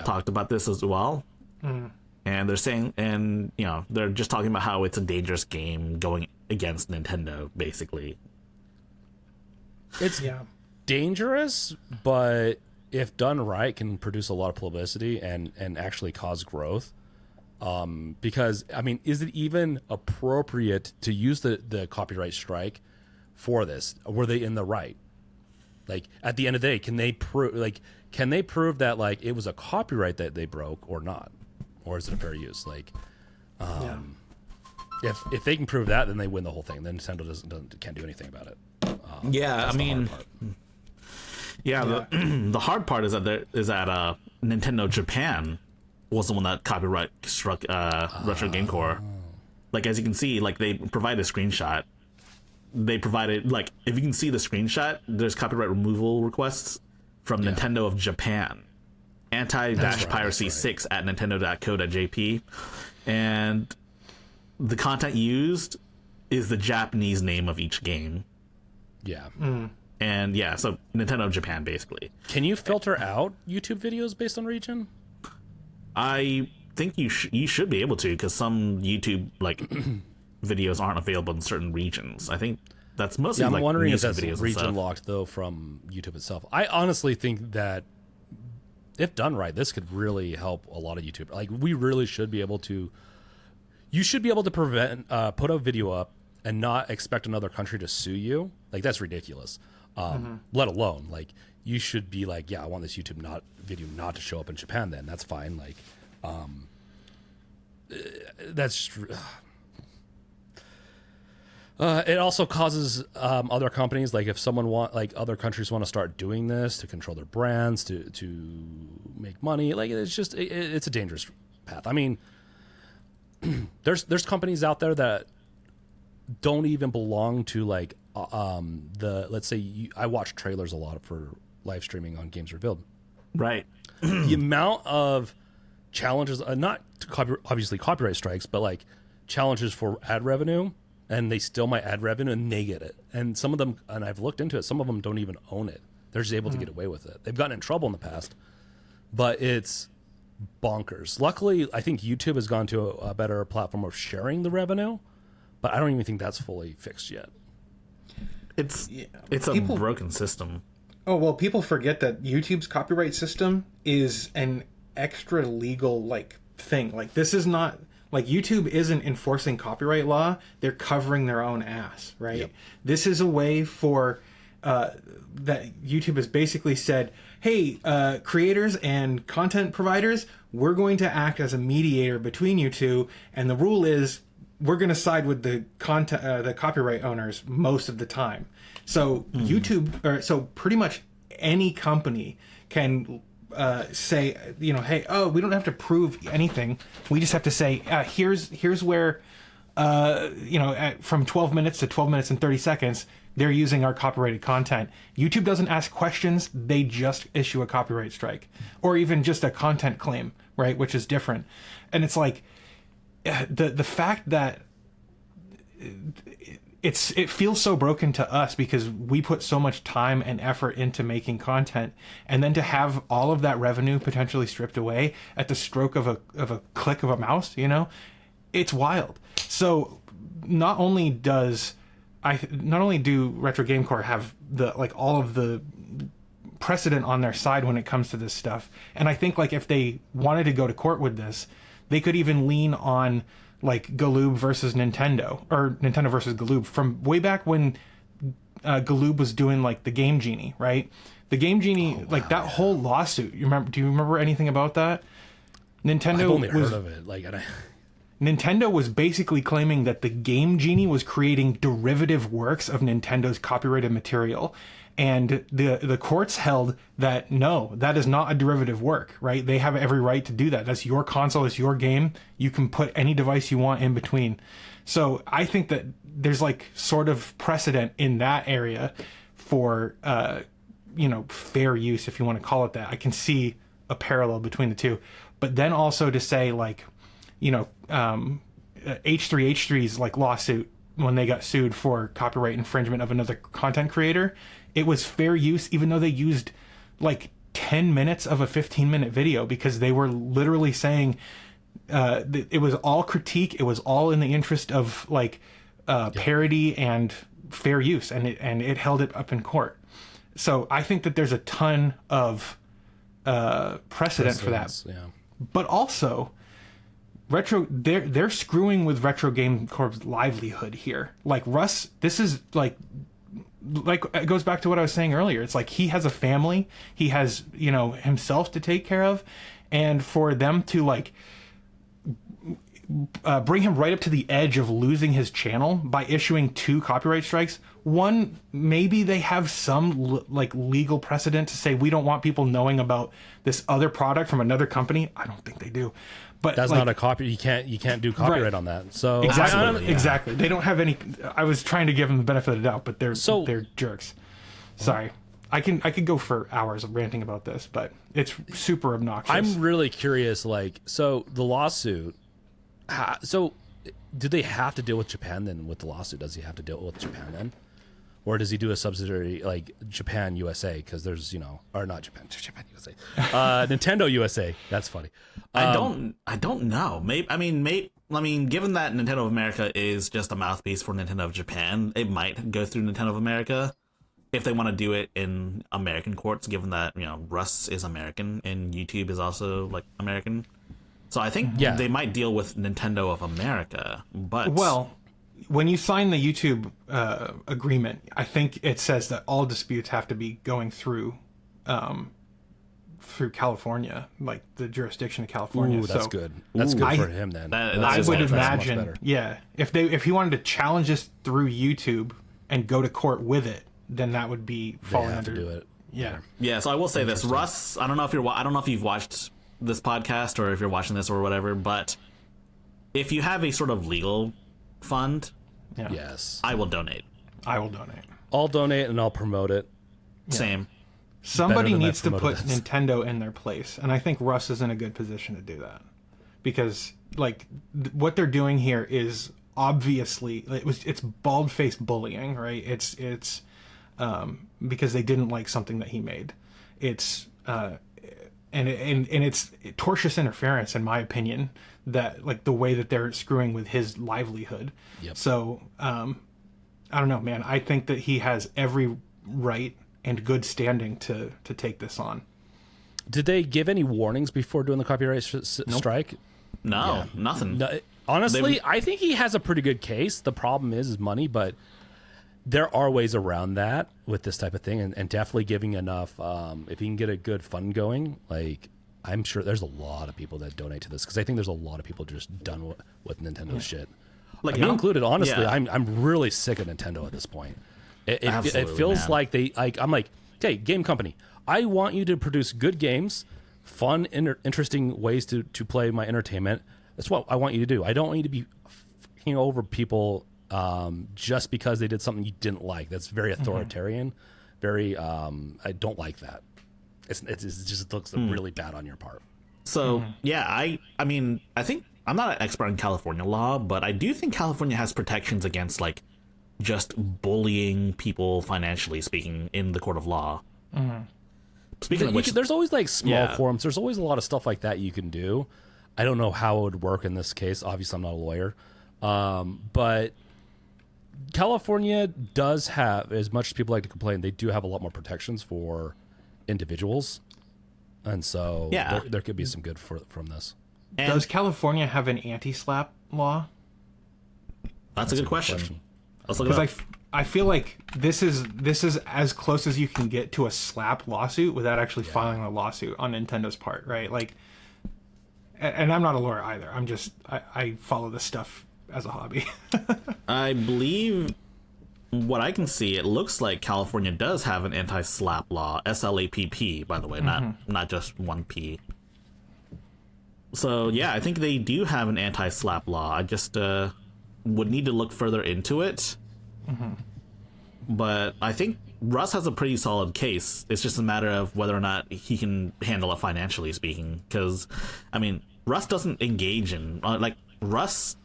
talked about this as well. And they're saying, and they're just talking about how it's a dangerous game going against Nintendo, basically. It's dangerous, but if done right, can produce a lot of publicity and actually cause growth. Because I mean, is it even appropriate to use the copyright strike for this? Were they in the right? Like at the end of the day, can they prove that like it was a copyright that they broke or not, or is it a fair use? Like, if they can prove that, then they win the whole thing. Then Nintendo can't do anything about it. I mean, the hard part is that Nintendo Japan was the one that copyright struck Retro Game Core. Like, as you can see, like, they provide a screenshot. They provided, like, if you can see the screenshot, there's copyright removal requests from Nintendo of Japan. Anti-piracy 6 at nintendo.co.jp. And the content used is the Japanese name of each game. Yeah. And so Nintendo of Japan, basically. Can you filter out YouTube videos based on region? I think you should be able to, because some YouTube videos aren't available in certain regions. I think that's mostly I'm wondering if that's videos region locked though from YouTube itself. I honestly think that if done right, this could really help a lot of YouTube. Like we really should be able to. You should be able to put a video up and not expect another country to sue you. Like that's ridiculous. Let alone like. You should be like, I want this YouTube video not to show up in Japan. Then that's fine. Like, that's. It also causes other companies, like if other countries want to start doing this to control their brands, to make money. Like it's just it's a dangerous path. I mean, there's companies out there that don't even belong to like let's say I watch trailers a lot for live streaming on Games Revealed. Right. The amount of challenges, not obviously copyright strikes, but like challenges for ad revenue, and they steal my ad revenue and they get it. And some of them, and I've looked into it, some of them don't even own it. They're just able to get away with it. They've gotten in trouble in the past, but it's bonkers. Luckily, I think YouTube has gone to a better platform of sharing the revenue, but I don't even think that's fully fixed yet. It's a broken system. Oh, well, people forget that YouTube's copyright system is an extra legal, thing. Like, this is not... Like, YouTube isn't enforcing copyright law. They're covering their own ass, right? Yep. This is a way for... that YouTube has basically said, hey, creators and content providers, we're going to act as a mediator between you two, and the rule is we're going to side with the copyright owners most of the time. So so pretty much any company can say, hey, we don't have to prove anything. We just have to say, here's where, from 12 minutes to 12 minutes and 30 seconds, they're using our copyrighted content. YouTube doesn't ask questions. They just issue a copyright strike or even just a content claim, right? Which is different. And it's like the fact that it feels so broken to us because we put so much time and effort into making content, and then to have all of that revenue potentially stripped away at the stroke of a click of a mouse, it's wild. So not only do Retro Game Core have all of the precedent on their side when it comes to this stuff, and I think if they wanted to go to court with this, they could even lean on Galoob versus Nintendo, or Nintendo versus Galoob, from way back when Galoob was doing the Game Genie, right? The Game Genie, that whole lawsuit. Do you remember anything about that? Nintendo I've only heard of it. Nintendo was basically claiming that the Game Genie was creating derivative works of Nintendo's copyrighted material. And the courts held that, no, that is not a derivative work, right? They have every right to do that. That's your console, it's your game. You can put any device you want in between. So I think that there's sort of precedent in that area for, fair use, if you want to call it that. I can see a parallel between the two. But then also to say H3H3's like lawsuit when they got sued for copyright infringement of another content creator. It was fair use, even though they used like 10 minutes of a 15-minute video, because they were literally saying it was all critique. It was all in the interest of like parody and fair use, and it held it up in court. So I think that there's a ton of precedent for that. Yeah. But also, they're screwing with Retro Game Corp's livelihood here. Like Russ, this is like it goes back to what I was saying earlier. It's like he has a family, he has himself to take care of, and for them to like bring him right up to the edge of losing his channel by issuing 2 copyright strikes. One, maybe they have some like legal precedent to say we don't want people knowing about this other product from another company. I don't think they do. But that's like, not a copy. You can't do copyright right. on that. So exactly, exactly. They don't have any. I was trying to give them the benefit of the doubt, but they're jerks. Sorry, I could go for hours of ranting about this, but it's super obnoxious. I'm really curious. Like, so the lawsuit. So, do they have to deal with Japan then? With the lawsuit, does he have to deal with Japan then, or does he do a subsidiary like Japan USA? Because there's or not Japan USA, Nintendo USA. That's funny. I don't know. Maybe given that Nintendo of America is just a mouthpiece for Nintendo of Japan, it might go through Nintendo of America if they want to do it in American courts. Given that Russ is American and YouTube is also like American. So I think they might deal with Nintendo of America, but... Well, when you sign the YouTube agreement, I think it says that all disputes have to be going through California, like the jurisdiction of California. Ooh, that's good. That's good for him then. I would imagine, if he wanted to challenge this through YouTube and go to court with it, then that would be falling under... to do it. Yeah, so I will say this. Russ, I don't know if you've watched this podcast or if you're watching this or whatever, but if you have a sort of legal fund, yes, I will donate. I'll donate and I'll promote it. Same. Somebody needs to put Nintendo in their place, and I think Russ is in a good position to do that, because like what they're doing here is obviously it's bald-faced bullying, right? It's because they didn't like something that he made. It's and it's tortious interference, in my opinion, that like the way that they're screwing with his livelihood. Yep. So I don't know, man. I think that he has every right and good standing to take this on. Did they give any warnings before doing the copyright strike? No, nothing. No, honestly, I think he has a pretty good case. The problem is money, but there are ways around that with this type of thing, and definitely giving enough. If you can get a good fund going, like I'm sure there's a lot of people that donate to this, because I think there's a lot of people just done with Nintendo shit. Like me included, honestly, I'm really sick of Nintendo at this point. It feels like I'm like, okay, game company, I want you to produce good games, fun, interesting ways to play my entertainment. That's what I want you to do. I don't want you to be fucking over people just because they did something you didn't like. That's very authoritarian. Very, I don't like that. It just looks really bad on your part. So I mean, I think I'm not an expert in California law, but I do think California has protections against like just bullying people financially speaking in the court of law. Speaking of which, there's always like small forums. There's always a lot of stuff like that you can do. I don't know how it would work in this case. Obviously, I'm not a lawyer, but California does have, as much as people like to complain, they do have a lot more protections for individuals, and so there could be some good from this. And does California have an anti-slap law? That's a good question. Because I feel like this is as close as you can get to a slap lawsuit without actually filing a lawsuit on Nintendo's part, right? Like, and I'm not a lawyer either. I'm just I follow this stuff as a hobby. I believe what I can see, it looks like California does have an anti-slap law, SLAPP, by the way, not just one P. So yeah, I think they do have an anti-slap law. I just would need to look further into it. But I think Russ has a pretty solid case. It's just a matter of whether or not he can handle it financially speaking. Because, I mean, Russ doesn't engage in like Russ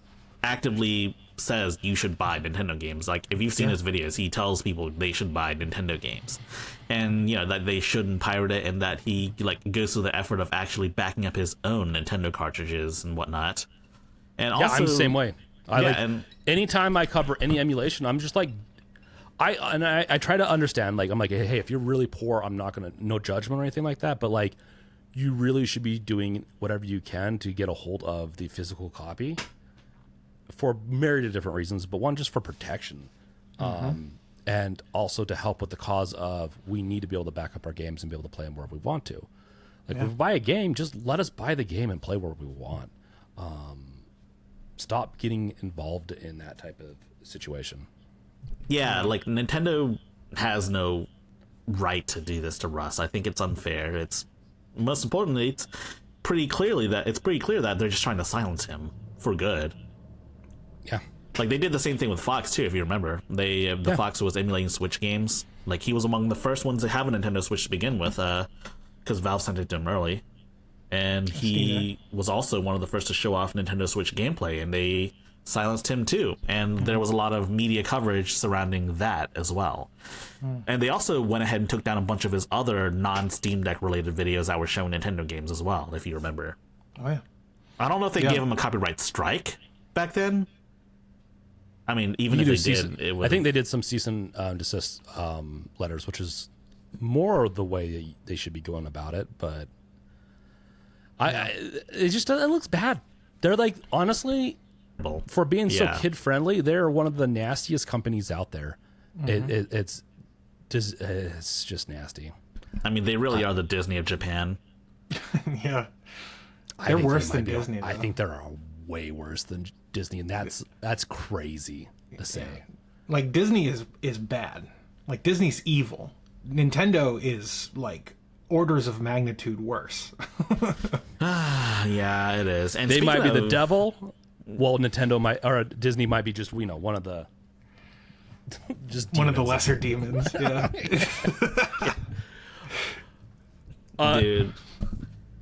actively says you should buy Nintendo games. Like if you've seen his videos, he tells people they should buy Nintendo games, and you know that they shouldn't pirate it, and that he like goes through the effort of actually backing up his own Nintendo cartridges and whatnot. And also, I'm the same way. And Anytime I cover any emulation, I'm just like, I try to understand. Like I'm like, hey, if you're really poor, I'm not gonna, no judgment or anything like that. But like, you really should be doing whatever you can to get a hold of the physical copy for myriad of different reasons, but one just for protection, and also to help with the cause of we need to be able to back up our games and be able to play them wherever we want to. Like if we buy a game, just let us buy the game and play where we want. Stop getting involved in that type of situation. Yeah, like Nintendo has no right to do this to Russ. I think it's unfair. It's most importantly, it's pretty clear that they're just trying to silence him for good. Yeah. Like they did the same thing with Fox too, if you remember. Fox was emulating Switch games. Like he was among the first ones to have a Nintendo Switch to begin with, because Valve sent it to him early. And he was also one of the first to show off Nintendo Switch gameplay, and they silenced him too. And there was a lot of media coverage surrounding that as well. And they also went ahead and took down a bunch of his other non-Steam Deck related videos that were showing Nintendo games as well, if you remember. Oh yeah. I don't know if they gave him a copyright strike back then. I mean, even if they did, it was... I think they did some cease and desist letters, which is more the way they should be going about it, but it looks bad. They're like, honestly, for being so kid friendly, they're one of the nastiest companies out there. It's just nasty. I mean, they really are the Disney of Japan. Yeah, they're worse than Disney. I think they're way worse than Disney, and that's crazy to say. Like Disney is bad. Like Disney's evil. Nintendo is like orders of magnitude worse. Yeah, it is. And they might be the devil. Well, Nintendo might, or Disney might be just, one of the just one of the lesser demons. Yeah. Dude.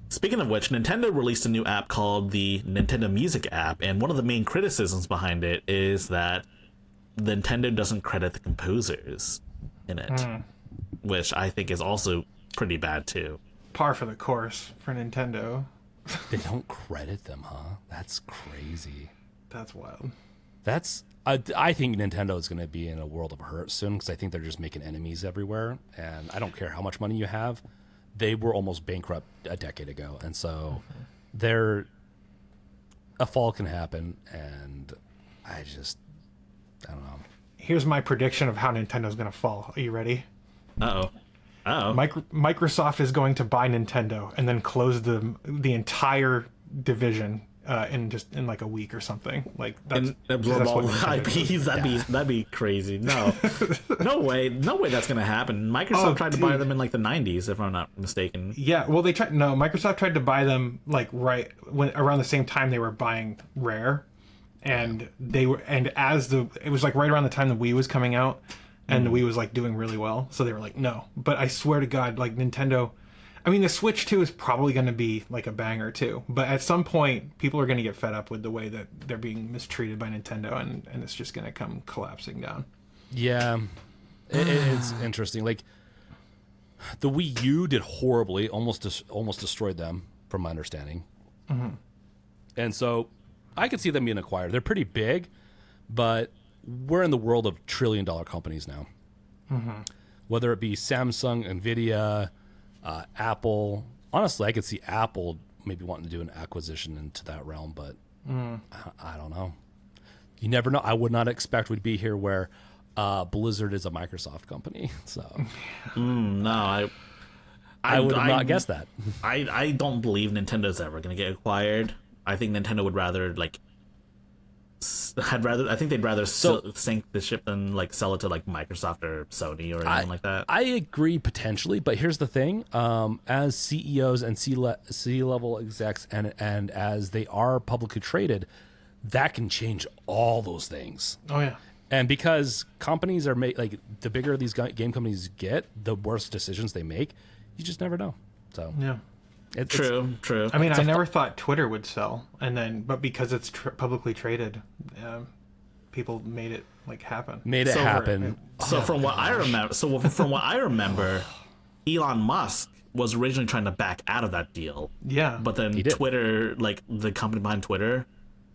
Speaking of which, Nintendo released a new app called the Nintendo Music app, and one of the main criticisms behind it is that Nintendo doesn't credit the composers in it, which I think is also pretty bad too. Par for the course for Nintendo. They don't credit them, huh? That's crazy. That's wild. I think Nintendo is going to be in a world of hurt soon, because I think they're just making enemies everywhere, and I don't care how much money you have. They were almost bankrupt a decade ago, and so a fall can happen, and I don't know. Here's my prediction of how Nintendo's going to fall. Are you ready? Uh-oh. Microsoft is going to buy Nintendo and then close the entire division in like a week or something. Like that's absorb all the IPs. That'd be crazy. No way that's gonna happen. Microsoft tried to buy them in like the 90s, if I'm not mistaken. Yeah, well Microsoft tried to buy them like around the same time they were buying Rare, and it was like right around the time the Wii was coming out. And the Wii was like doing really well, so they were like, no. But I swear to God, like Nintendo, I mean, the Switch 2 is probably going to be like a banger too. But at some point, people are going to get fed up with the way that they're being mistreated by Nintendo, and it's just going to come collapsing down. Yeah, it's interesting. Like the Wii U did horribly, almost destroyed them, from my understanding. And so I could see them being acquired. They're pretty big, but we're in the world of trillion-dollar companies now. Whether it be Samsung, Nvidia, Apple. Honestly, I could see Apple maybe wanting to do an acquisition into that realm, but I don't know. You never know. I would not expect we'd be here where Blizzard is a Microsoft company. So no, I would have not guessed that. I don't believe Nintendo's ever going to get acquired. I think Nintendo would rather I think they'd rather sink the ship than like sell it to like Microsoft or Sony or anything like that. I agree potentially, but here's the thing: as CEOs and C-level execs, and as they are publicly traded, that can change all those things. Oh yeah. And because companies are like the bigger these game companies get, the worse decisions they make. You just never know. So yeah. True. I mean, I never thought Twitter would sell, but because it's publicly traded, people made it happen. So from what I remember, Elon Musk was originally trying to back out of that deal. Yeah, but then Twitter, the company behind Twitter,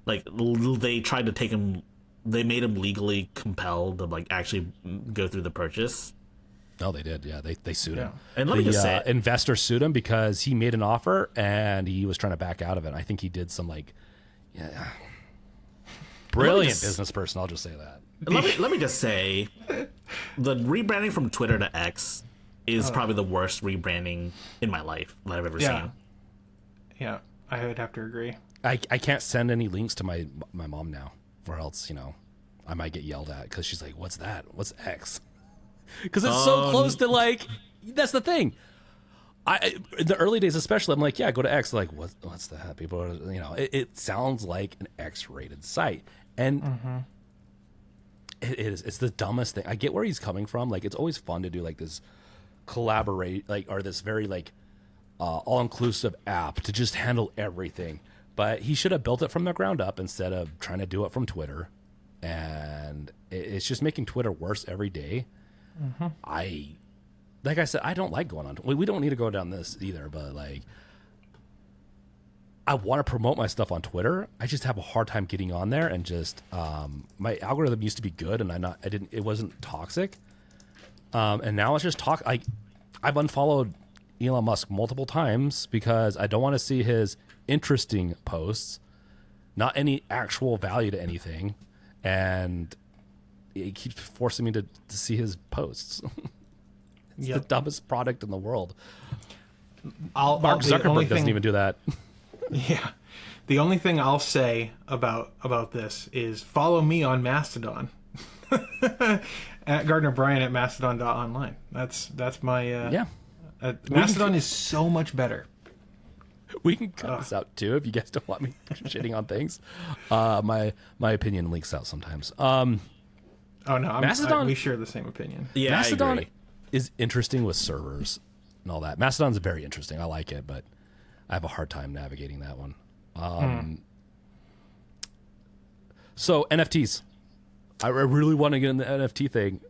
they tried to take him. They made him legally compelled to actually go through the purchase. Oh, they did. Yeah, they sued him. And let me just say, investor sued him because he made an offer and he was trying to back out of it. I think he did some brilliant business person. I'll just say that. Let me just say, the rebranding from Twitter to X is probably the worst rebranding in my life that I've ever seen. Yeah, I would have to agree. I can't send any links to my mom now, or else I might get yelled at because she's like, "What's that? What's X?" Because it's so close to that's the thing. In the early days especially, I'm like, yeah, go to X. Like, what's that? People are, it sounds like an X-rated site, and it's the dumbest thing. I get where he's coming from. It's always fun to do this collaborate or this very all-inclusive app to just handle everything. But he should have built it from the ground up instead of trying to do it from Twitter, and it's just making Twitter worse every day. Like I said, I don't like going on. We don't need to go down this either, but I want to promote my stuff on Twitter. I just have a hard time getting on there, and just my algorithm used to be good, and it wasn't toxic. And now it's just I've unfollowed Elon Musk multiple times because I don't want to see his interesting posts, not any actual value to anything, and it keeps forcing me to see his posts. It's the dumbest product in the world. Mark Zuckerberg doesn't even do that. Yeah. The only thing I'll say about this is follow me on Mastodon. At Gardner Bryan at Mastodon.online. That's my... Mastodon is so much better. We can cut this out too if you guys don't want me shitting on things. My opinion leaks out sometimes. Oh no, Mastodon. We share the same opinion. Yeah, Mastodon is interesting with servers and all that. Mastodon's very interesting. I like it, but I have a hard time navigating that one. So NFTs, I really want to get in the NFT thing.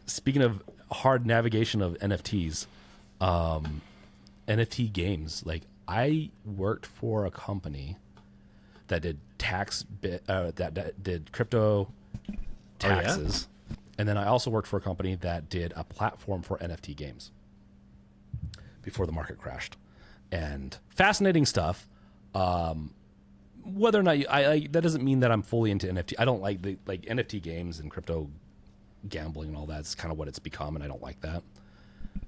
Speaking of hard navigation of NFTs, NFT games. I worked for a company that did that did crypto taxes, and then I also worked for a company that did a platform for NFT games before the market crashed. And fascinating stuff. Whether or not that doesn't mean that I'm fully into NFT. I don't like the NFT games and crypto gambling and all that. It's kind of what it's become, and I don't like that.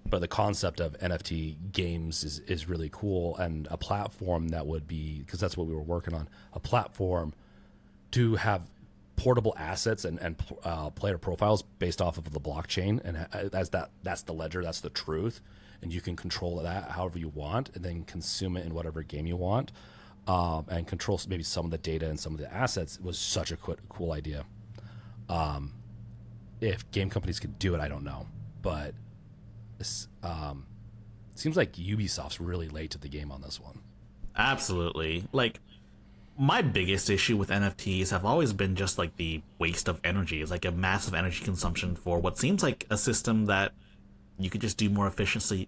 But the concept of NFT games is really cool, and a platform that would be, because that's what we were working on, a platform to have portable assets and player profiles based off of the blockchain, and that's the ledger, that's the truth, and you can control that however you want, and then consume it in whatever game you want, and control maybe some of the data and some of the assets. Was such a cool idea. If game companies could do it, I don't know, but it seems like Ubisoft's really late to the game on this one. Absolutely. My biggest issue with NFTs have always been just the waste of energy. It's a massive energy consumption for what seems like a system that you could just do more efficiently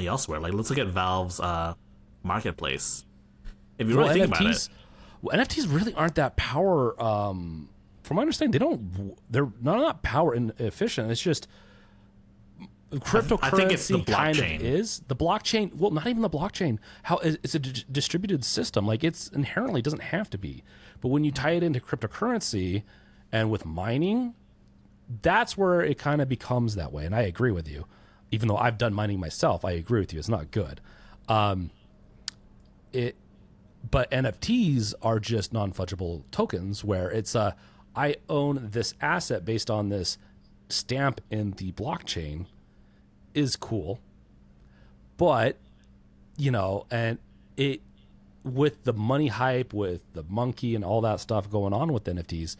elsewhere. Let's look at Valve's marketplace. If you really think about it, NFTs really aren't that power. From my understanding, they're not power efficient. It's just cryptocurrency. I think it's the blockchain. Kind of is the blockchain. Well, not even the blockchain. How it's a distributed system. It's inherently doesn't have to be, but when you tie it into cryptocurrency and with mining, that's where it kind of becomes that way. And I agree with you, even though I've done mining myself. I agree with you. It's not good. But NFTs are just non-fungible tokens where it's I own this asset based on this stamp in the blockchain. Is cool, but and it with the money hype, with the monkey and all that stuff going on with NFTs,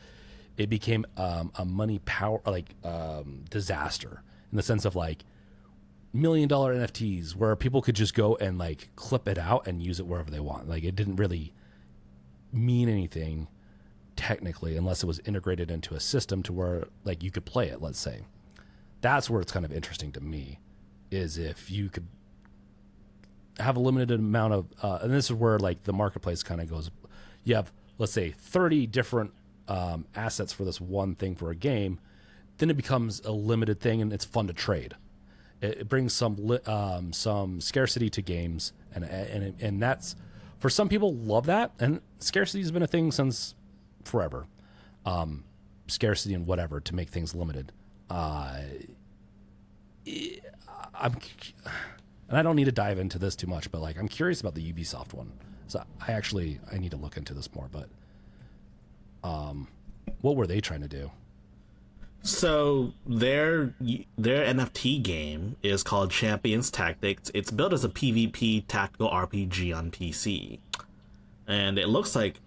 it became a money power disaster in the sense of $1 million NFTs where people could just go and like clip it out and use it wherever they want. Like it didn't really mean anything technically unless it was integrated into a system to where like you could play it, let's say. That's where it's kind of interesting to me, is if you could have a limited amount of and this is where like the marketplace kind of goes. You have, let's say, 30 different assets for this one thing for a game, then it becomes a limited thing and it's fun to trade. It brings some scarcity to games, and that's, for some people, love that. And scarcity has been a thing since forever. Scarcity and whatever to make things limited. And I don't need to dive into this too much, but like I'm curious about the Ubisoft one. So I need to look into this more. But what were they trying to do? So their NFT game is called Champions Tactics. It's built as a PvP tactical RPG on PC, and it kind of looks like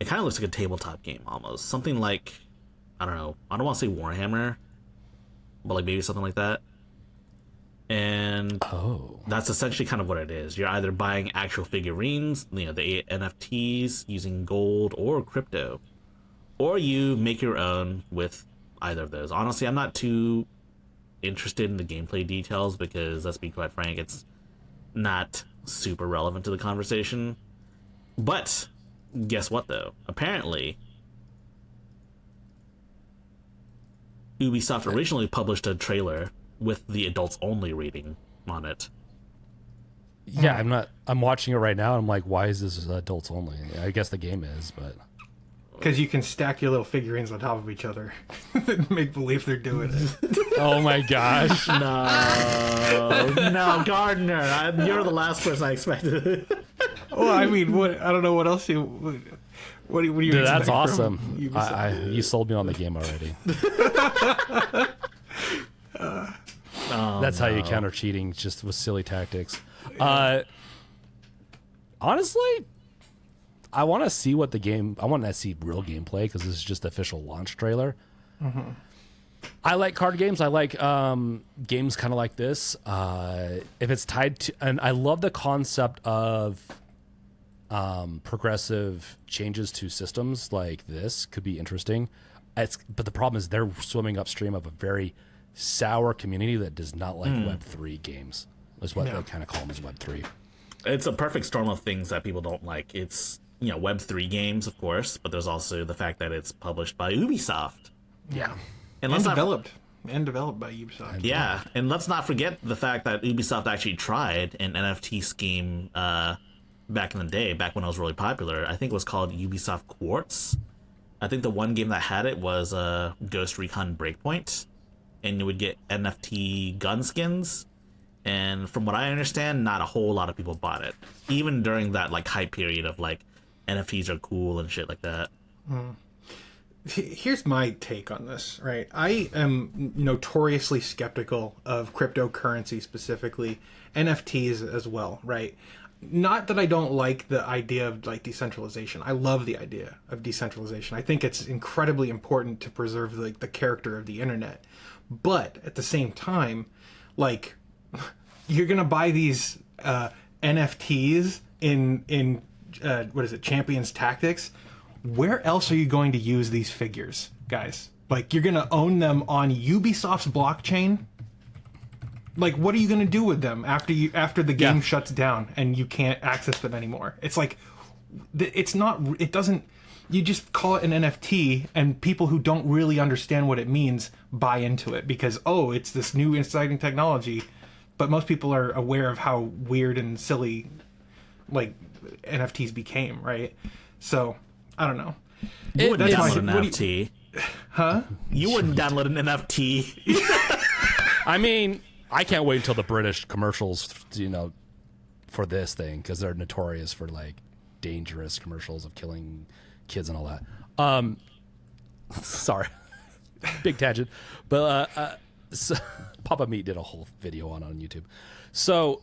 a tabletop game almost. Something like, I don't know. I don't want to say Warhammer, but like maybe something like that. And that's essentially kind of what it is. You're either buying actual figurines, the NFTs, using gold or crypto, or you make your own with either of those. Honestly, I'm not too interested in the gameplay details because, let's be quite frank, it's not super relevant to the conversation. But guess what, though? Apparently, Ubisoft originally published a trailer with the adults only rating on it. Yeah, I'm watching it right now and I'm like, why is this adults only? I guess the game is, but because you can stack your little figurines on top of each other and make believe they're doing it. Oh my gosh. No, Gardner, you're the last person I expected. Well, I mean, I don't know what else you. What do you? Dude, that's expect awesome. from You sold me on the game already. That's how you counter cheating, just with silly tactics. Honestly, I want to see I want to see real gameplay because this is just the official launch trailer. Mm-hmm. I like card games. I like games kind of like this. If it's tied to, and I love the concept of progressive changes to systems like this could be interesting. But the problem is they're swimming upstream of a very sour community that does not like Web3 games. Is what they kind of call them, as Web3. It's a perfect storm of things that people don't like. It's Web3 games, of course, but there's also the fact that it's published by Ubisoft. Yeah, and developed by Ubisoft. Yeah, and let's not forget the fact that Ubisoft actually tried an NFT scheme back in the day, back when it was really popular. I think it was called Ubisoft Quartz. I think the one game that had it was Ghost Recon Breakpoint, and you would get NFT gun skins. And from what I understand, not a whole lot of people bought it, even during that like hype period of like NFTs are cool and shit like that. Here's my take on this, right? I am notoriously skeptical of cryptocurrency, specifically NFTs as well, right? Not that I don't like the idea of like decentralization. I love the idea of decentralization. I think it's incredibly important to preserve like the character of the internet. But at the same time, like, you're gonna buy these NFTs in what is it, Champions Tactics? Where else are you going to use these figures, guys? Like, you're gonna own them on Ubisoft's blockchain? Like, what are you gonna do with them after the game shuts down and you can't access them anymore? It's like, it doesn't. You just call it an NFT, and people who don't really understand what it means buy into it because, it's this new exciting technology. But most people are aware of how weird and silly, like, NFTs became, right? So, I don't know. You wouldn't download an NFT. Huh? You wouldn't download an NFT. I mean, I can't wait until the British commercials, for this thing, because they're notorious for, like, dangerous commercials of killing kids and all that. Sorry. Big tangent. But, so, Papa Meat did a whole video on YouTube. So,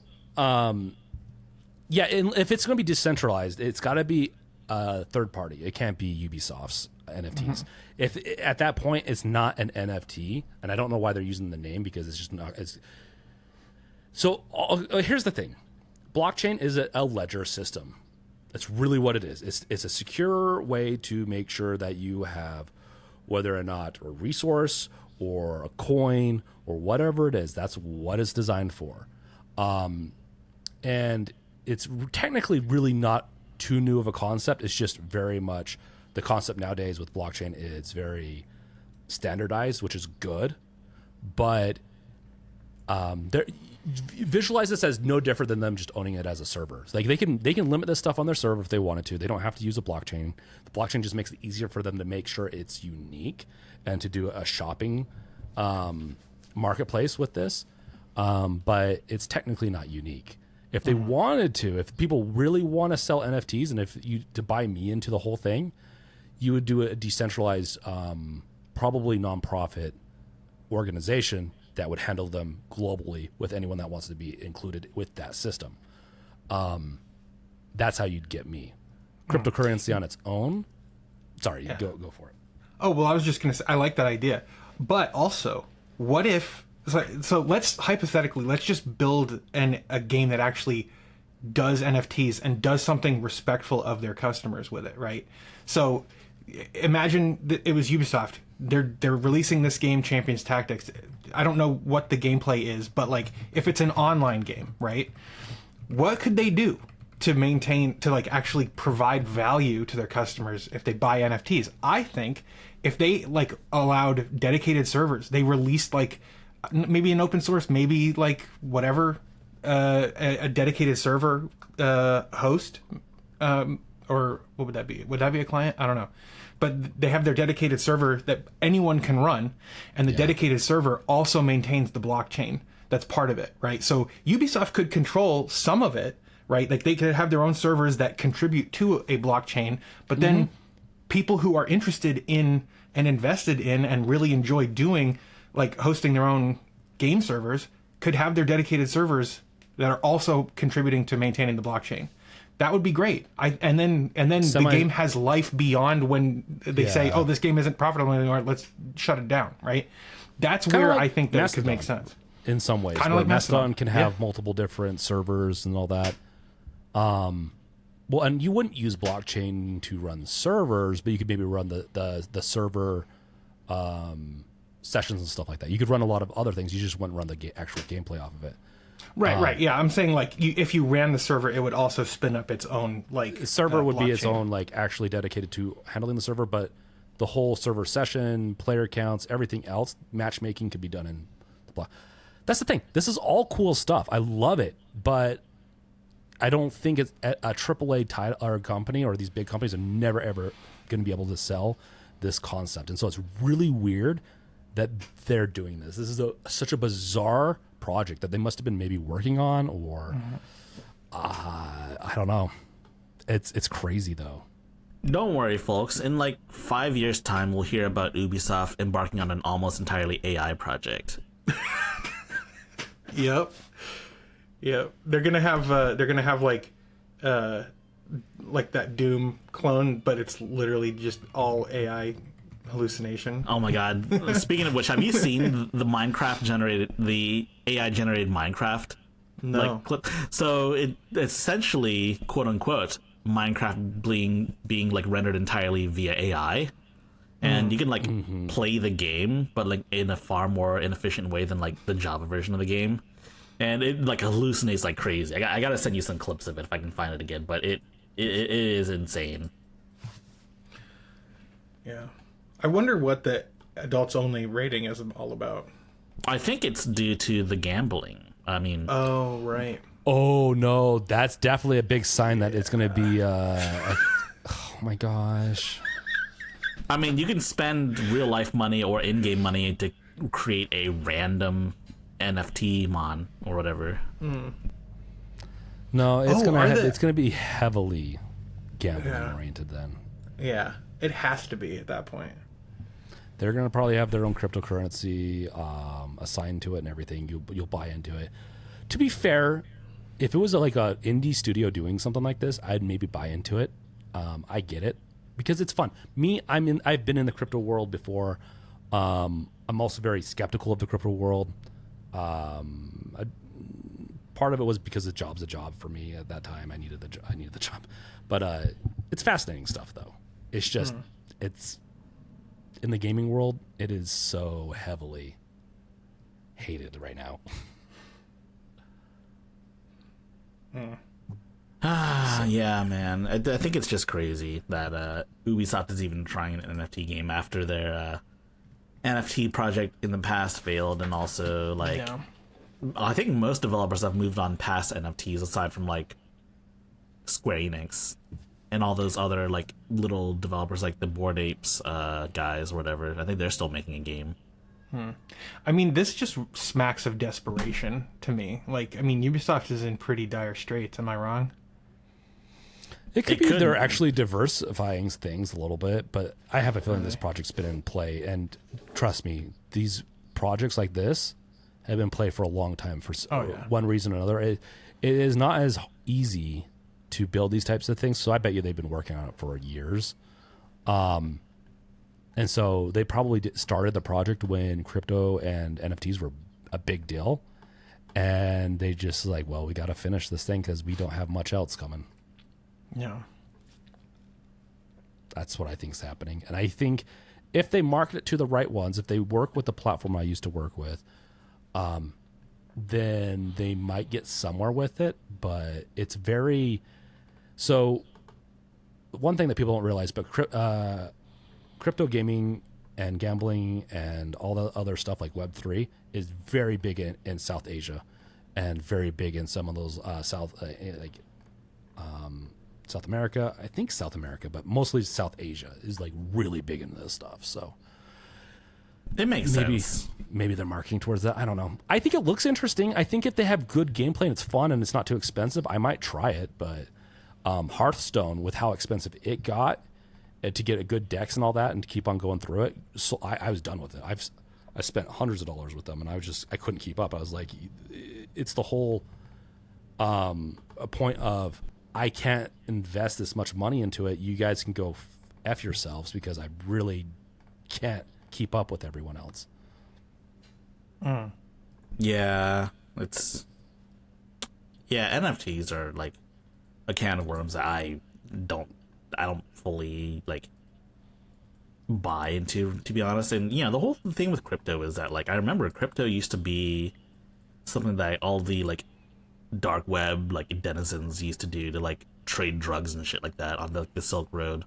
if it's going to be decentralized, it's got to be third party. It can't be Ubisoft's NFTs. Mm-hmm. If at that point it's not an NFT, and I don't know why they're using the name because it's just not. So here's the thing. Blockchain is a ledger system. That's really what it is. It's a secure way to make sure that you have, whether or not a resource or a coin or whatever it is, that's what it's designed for. And it's technically really not too new of a concept. It's just very much the concept nowadays with blockchain. It's very standardized, which is good. But visualize this as no different than them just owning it as a server. So like they can limit this stuff on their server if they wanted to. They don't have to use a blockchain. The blockchain just makes it easier for them to make sure it's unique and to do a shopping marketplace with this. But it's technically not unique. If they wanted to, if people really want to sell NFTs, and if you to buy me into the whole thing, you would do a decentralized, probably nonprofit organization that would handle them globally with anyone that wants to be included with that system. That's how you'd get me. Cryptocurrency on its own. Sorry, go for it. Oh, well, I was just going to say, I like that idea. But also, what if, so let's hypothetically, let's just build a game that actually does NFTs and does something respectful of their customers with it, right? So imagine that it was Ubisoft. They're releasing this game, Champions Tactics. I don't know what the gameplay is, but like if it's an online game, right? What could they do to maintain, to like actually provide value to their customers if they buy NFTs? I think if they like allowed dedicated servers, they released like maybe an open source, maybe like whatever, a dedicated server host, or what would that be? Would that be a client? I don't know. But they have their dedicated server that anyone can run, and the dedicated server also maintains the blockchain that's part of it, right? So Ubisoft could control some of it, right? Like they could have their own servers that contribute to a blockchain, but then people who are interested in and invested in and really enjoy doing, like hosting their own game servers, could have their dedicated servers that are also contributing to maintaining the blockchain. That would be great. And then the game has life beyond when they say, "Oh, this game isn't profitable anymore. Let's shut it down." Right? That's kinda where I think that Mastodon could make sense. In some ways, kind of like Mastodon can have multiple different servers and all that. Well, and you wouldn't use blockchain to run servers, but you could maybe run the server sessions and stuff like that. You could run a lot of other things. You just wouldn't run the actual gameplay off of it. Right. Yeah, I'm saying like if you ran the server, it would also spin up its own like the server would blockchain. be its own like actually dedicated to handling the server, but the whole server session, player counts, everything else, matchmaking could be done in the block. That's the thing. This is all cool stuff. I love it, but I don't think it's a AAA title or company or these big companies are never ever going to be able to sell this concept, and so it's really weird that they're doing this. This is such a bizarre project that they must have been maybe working on, or I don't know. It's crazy though. Don't worry, folks. In like 5 years' time, we'll hear about Ubisoft embarking on an almost entirely AI project. Yep. They're gonna have like that Doom clone, but it's literally just all AI hallucination. Oh my god. Speaking of which, have you seen the AI generated Minecraft? No. Clip? So it's essentially, quote unquote, Minecraft being like rendered entirely via AI. And you can like play the game, but like in a far more inefficient way than like the Java version of the game. And it like hallucinates like crazy. I gotta send you some clips of it if I can find it again, but it is insane. Yeah. I wonder what the adults only rating is all about. I think it's due to the gambling. I mean... Oh, right. Oh, no. That's definitely a big sign that it's going to be... oh, my gosh. I mean, you can spend real-life money or in-game money to create a random NFT mon or whatever. No, it's going to be heavily gambling-oriented then. Yeah. It has to be at that point. They're going to probably have their own cryptocurrency assigned to it and everything. You'll buy into it. To be fair, if it was like a indie studio doing something like this, I'd maybe buy into it. I get it because it's fun. I've been in the crypto world before. I'm also very skeptical of the crypto world. part of it was because the job's a job for me at that time. I needed the job, but it's fascinating stuff though. It's just it's in the gaming world. It is so heavily hated right now. Yeah, man. I think it's just crazy that Ubisoft is even trying an NFT game after their NFT project in the past failed, and also like I think most developers have moved on past NFTs aside from like Square Enix and all those other like little developers like the Bored Apes guys or whatever. I think they're still making a game. I mean, this just smacks of desperation to me. Like, I mean, Ubisoft is in pretty dire straits. Am I wrong? It could be they're actually diversifying things a little bit, but I have a feeling this project's been in play. And trust me, these projects like this have been in play for a long time for one reason or another. It is not as easy to build these types of things, so I bet you they've been working on it for years. And so they probably started the project when crypto and NFTs were a big deal. And they just like, well, we got to finish this thing because we don't have much else coming. Yeah. That's what I think is happening. And I think if they market it to the right ones, if they work with the platform I used to work with, then they might get somewhere with it. But it's very... So one thing that people don't realize, but crypto gaming and gambling and all the other stuff like Web3 is very big in South Asia and very big in some of those South America. I think South America, but mostly South Asia is like really big into this stuff. So it makes sense. Maybe they're marketing towards that. I don't know. I think it looks interesting. I think if they have good gameplay and it's fun and it's not too expensive, I might try it. But Hearthstone, with how expensive it got, to get a good dex and all that and to keep on going through it, so I was done with it. I spent hundreds of dollars with them and I couldn't keep up. I was like, it's the whole a point of I can't invest this much money into it. You guys can go F yourselves because I really can't keep up with everyone else. Yeah, NFTs are like a can of worms that I don't fully like buy into, to be honest. And the whole thing with crypto is that like I remember crypto used to be something that all the like dark web like denizens used to do to like trade drugs and shit like that on the Silk Road.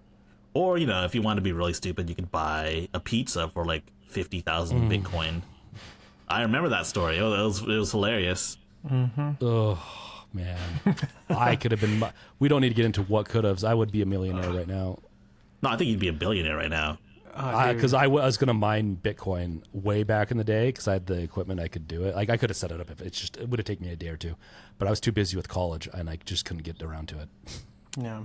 Or if you want to be really stupid, you could buy a pizza for like 50,000 Bitcoin. I remember that story. It was hilarious. Oh man, I could have been. We don't need to get into what could have. I would be a millionaire right now. No, I think you'd be a billionaire right now. Because I was going to mine Bitcoin way back in the day because I had the equipment. I could do it. Like I could have set it up if it would have taken me a day or two, but I was too busy with college and I just couldn't get around to it. Yeah.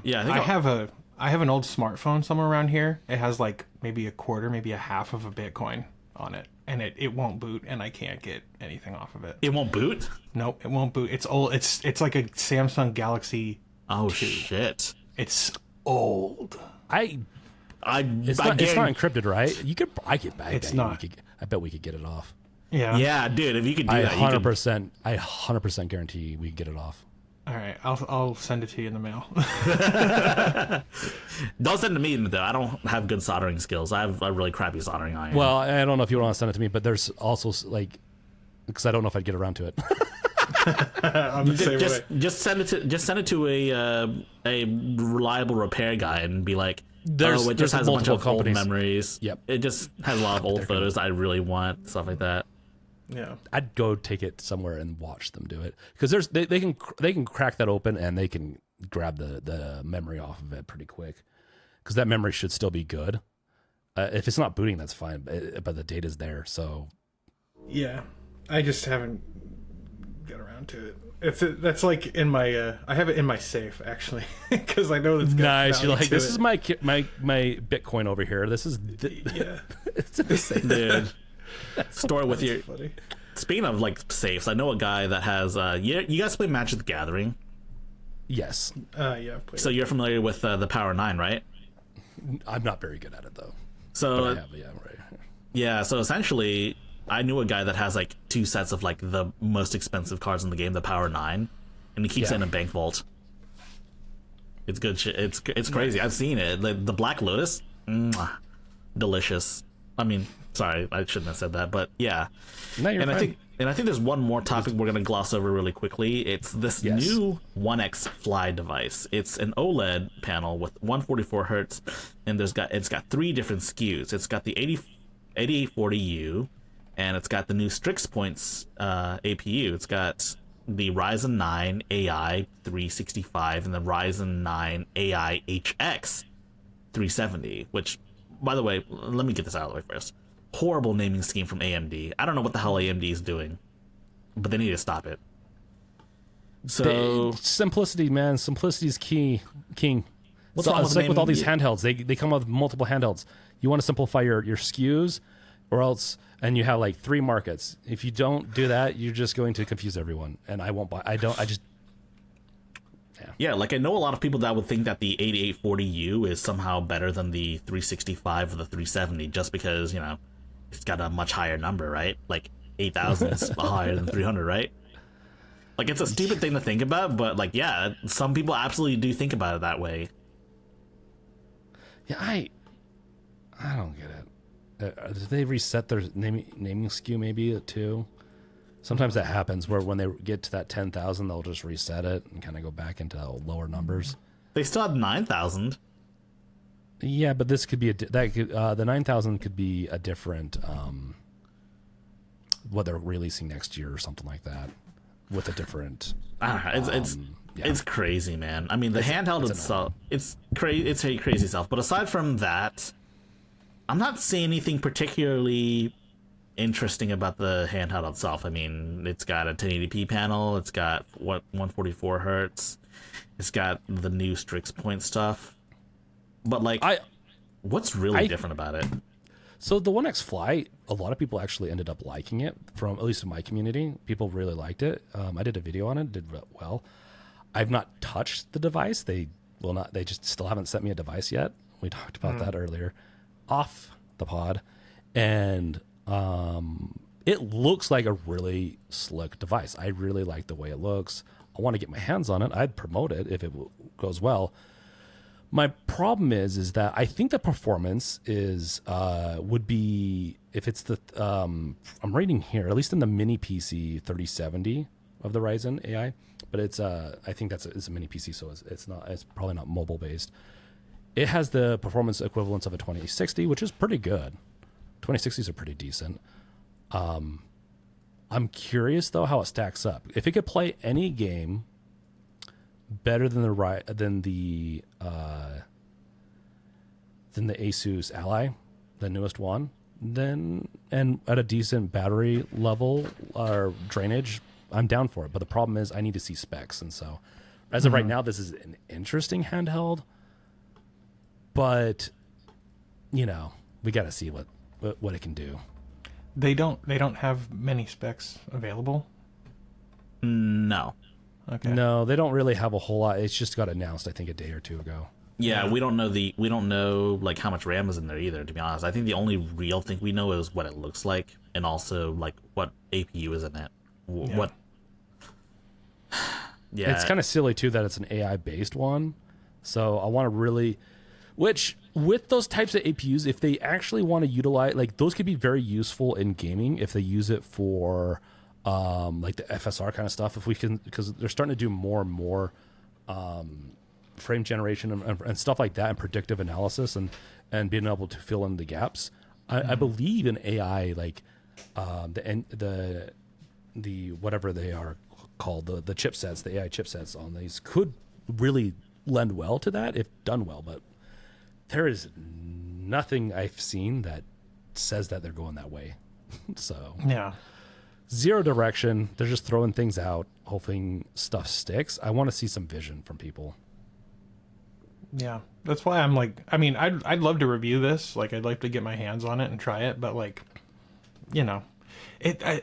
I have an old smartphone somewhere around here. It has like maybe a quarter, maybe a half of a Bitcoin on it, and it won't boot, and I can't get anything off of it. It won't boot? Nope, it won't boot. It's old. It's like a Samsung Galaxy. Oh 2. shit! It's old. It's not encrypted, right? I bet we could get it off. Yeah, dude. If you could do that, 100% guarantee we could get it off. All right, I'll send it to you in the mail. Don't send it to me though. I don't have good soldering skills. I have a really crappy soldering iron. Well, I don't know if you want to send it to me, but there's also like, because I don't know if I'd get around to it. I'm the same way. Just send it to a reliable repair guy and be like, it just has a bunch of old memories. Yep. It just has a lot of old photos I really want, stuff like that. Yeah, I'd go take it somewhere and watch them do it because they can crack that open and they can grab the memory off of it pretty quick because that memory should still be good. If it's not booting, that's fine, but the data's there. So yeah, I just haven't got around to it. That's like in my I have it in my safe actually because I know that's nice. You're like, this is my Bitcoin over here. This is it's in the safe, dude. Store with your. Funny. Speaking of like safes, I know a guy that has. You guys play Magic the Gathering? Yes. Yeah. So you're familiar with the Power 9, right? I'm not very good at it though. So but I have, right. Yeah. So essentially, I knew a guy that has like 2 sets of like the most expensive cards in the game, the Power 9, and he keeps it in a bank vault. It's good shit. It's crazy. I've seen it. The Black Lotus, delicious. I mean, sorry, I shouldn't have said that, but yeah. No, you're fine. I think there's one more topic we're gonna gloss over really quickly. It's this new 1X Fly device. It's an OLED panel with 144 hertz, and it's got 3 different SKUs. It's got the 8840U, and it's got the new Strix Points APU. It's got the Ryzen 9 AI 365 and the Ryzen 9 AI HX 370, which, by the way, let me get this out of the way first. Horrible naming scheme from AMD. I don't know what the hell AMD is doing, but they need to stop it. So simplicity, man. Simplicity is king. What's wrong with it's like with all these naming? handhelds. They come with multiple handhelds. You want to simplify your SKUs, or else, and you have like 3 markets. If you don't do that, you're just going to confuse everyone. And I won't buy. I just. Yeah, like I know a lot of people that would think that the 8840U is somehow better than the 365 or the 370 just because, you know, it's got a much higher number, right? Like 8,000 is higher than 300, right? Like, it's a stupid thing to think about, but like, yeah, some people absolutely do think about it that way. Yeah, I don't get it. Did they reset their naming SKU maybe too? Sometimes that happens where when they get to that 10,000, they'll just reset it and kind of go back into lower numbers. They still have 9,000. Yeah, but this could be the 9,000 could be a different what they're releasing next year or something like that with a different. I don't know. It's crazy, man. I mean, the handheld itself, it's a crazy stuff. But aside from that, I'm not seeing anything particularly interesting about the handheld itself. I mean, it's got a 1080p panel. It's got 144 hertz. It's got the new Strix Point stuff. But like, what's really different about it? So the 1X Fly, a lot of people actually ended up liking it. From at least in my community, people really liked it. I did a video on it, did well. I've not touched the device. They just still haven't sent me a device yet. We talked about that earlier off the pod, and it looks like a really slick device. I really like the way it looks. I want to get my hands on it. I'd promote it if it goes well. My problem is that I think the performance would be, if it's the I'm rating here, at least in the mini PC 3070 of the Ryzen AI, but it's I think it's a mini PC, so it's probably not mobile based. It has the performance equivalence of a 2060, which is pretty good. 2060s are pretty decent. I'm curious though how it stacks up. If it could play any game better than the Asus Ally, the newest one, then and at a decent battery level or drainage, I'm down for it. But the problem is I need to see specs, and so as of right now, this is an interesting handheld. But you know, we got to see what it can do. They don't have many specs available. No. Okay. No, they don't really have a whole lot. It's just got announced, I think, a day or two ago. Yeah, we don't know like how much RAM is in there either, to be honest. I think the only real thing we know is what it looks like, and also like what APU is in it. What? Yeah, it's kind of silly too that it's an AI based one. So I want to really, which with those types of APUs, if they actually want to utilize, like those could be very useful in gaming if they use it for like the FSR kind of stuff. If we can, because they're starting to do more and more frame generation and stuff like that, and predictive analysis and being able to fill in the gaps. I believe in AI, like the whatever they are called, the chipsets, the AI chipsets on these could really lend well to that if done well. But there is nothing I've seen that says that they're going that way. So yeah. Zero direction. They're just throwing things out, hoping stuff sticks. I want to see some vision from people. Yeah, that's why I'm like, I mean, I'd love to review this. Like, I'd like to get my hands on it and try it, but like, you know,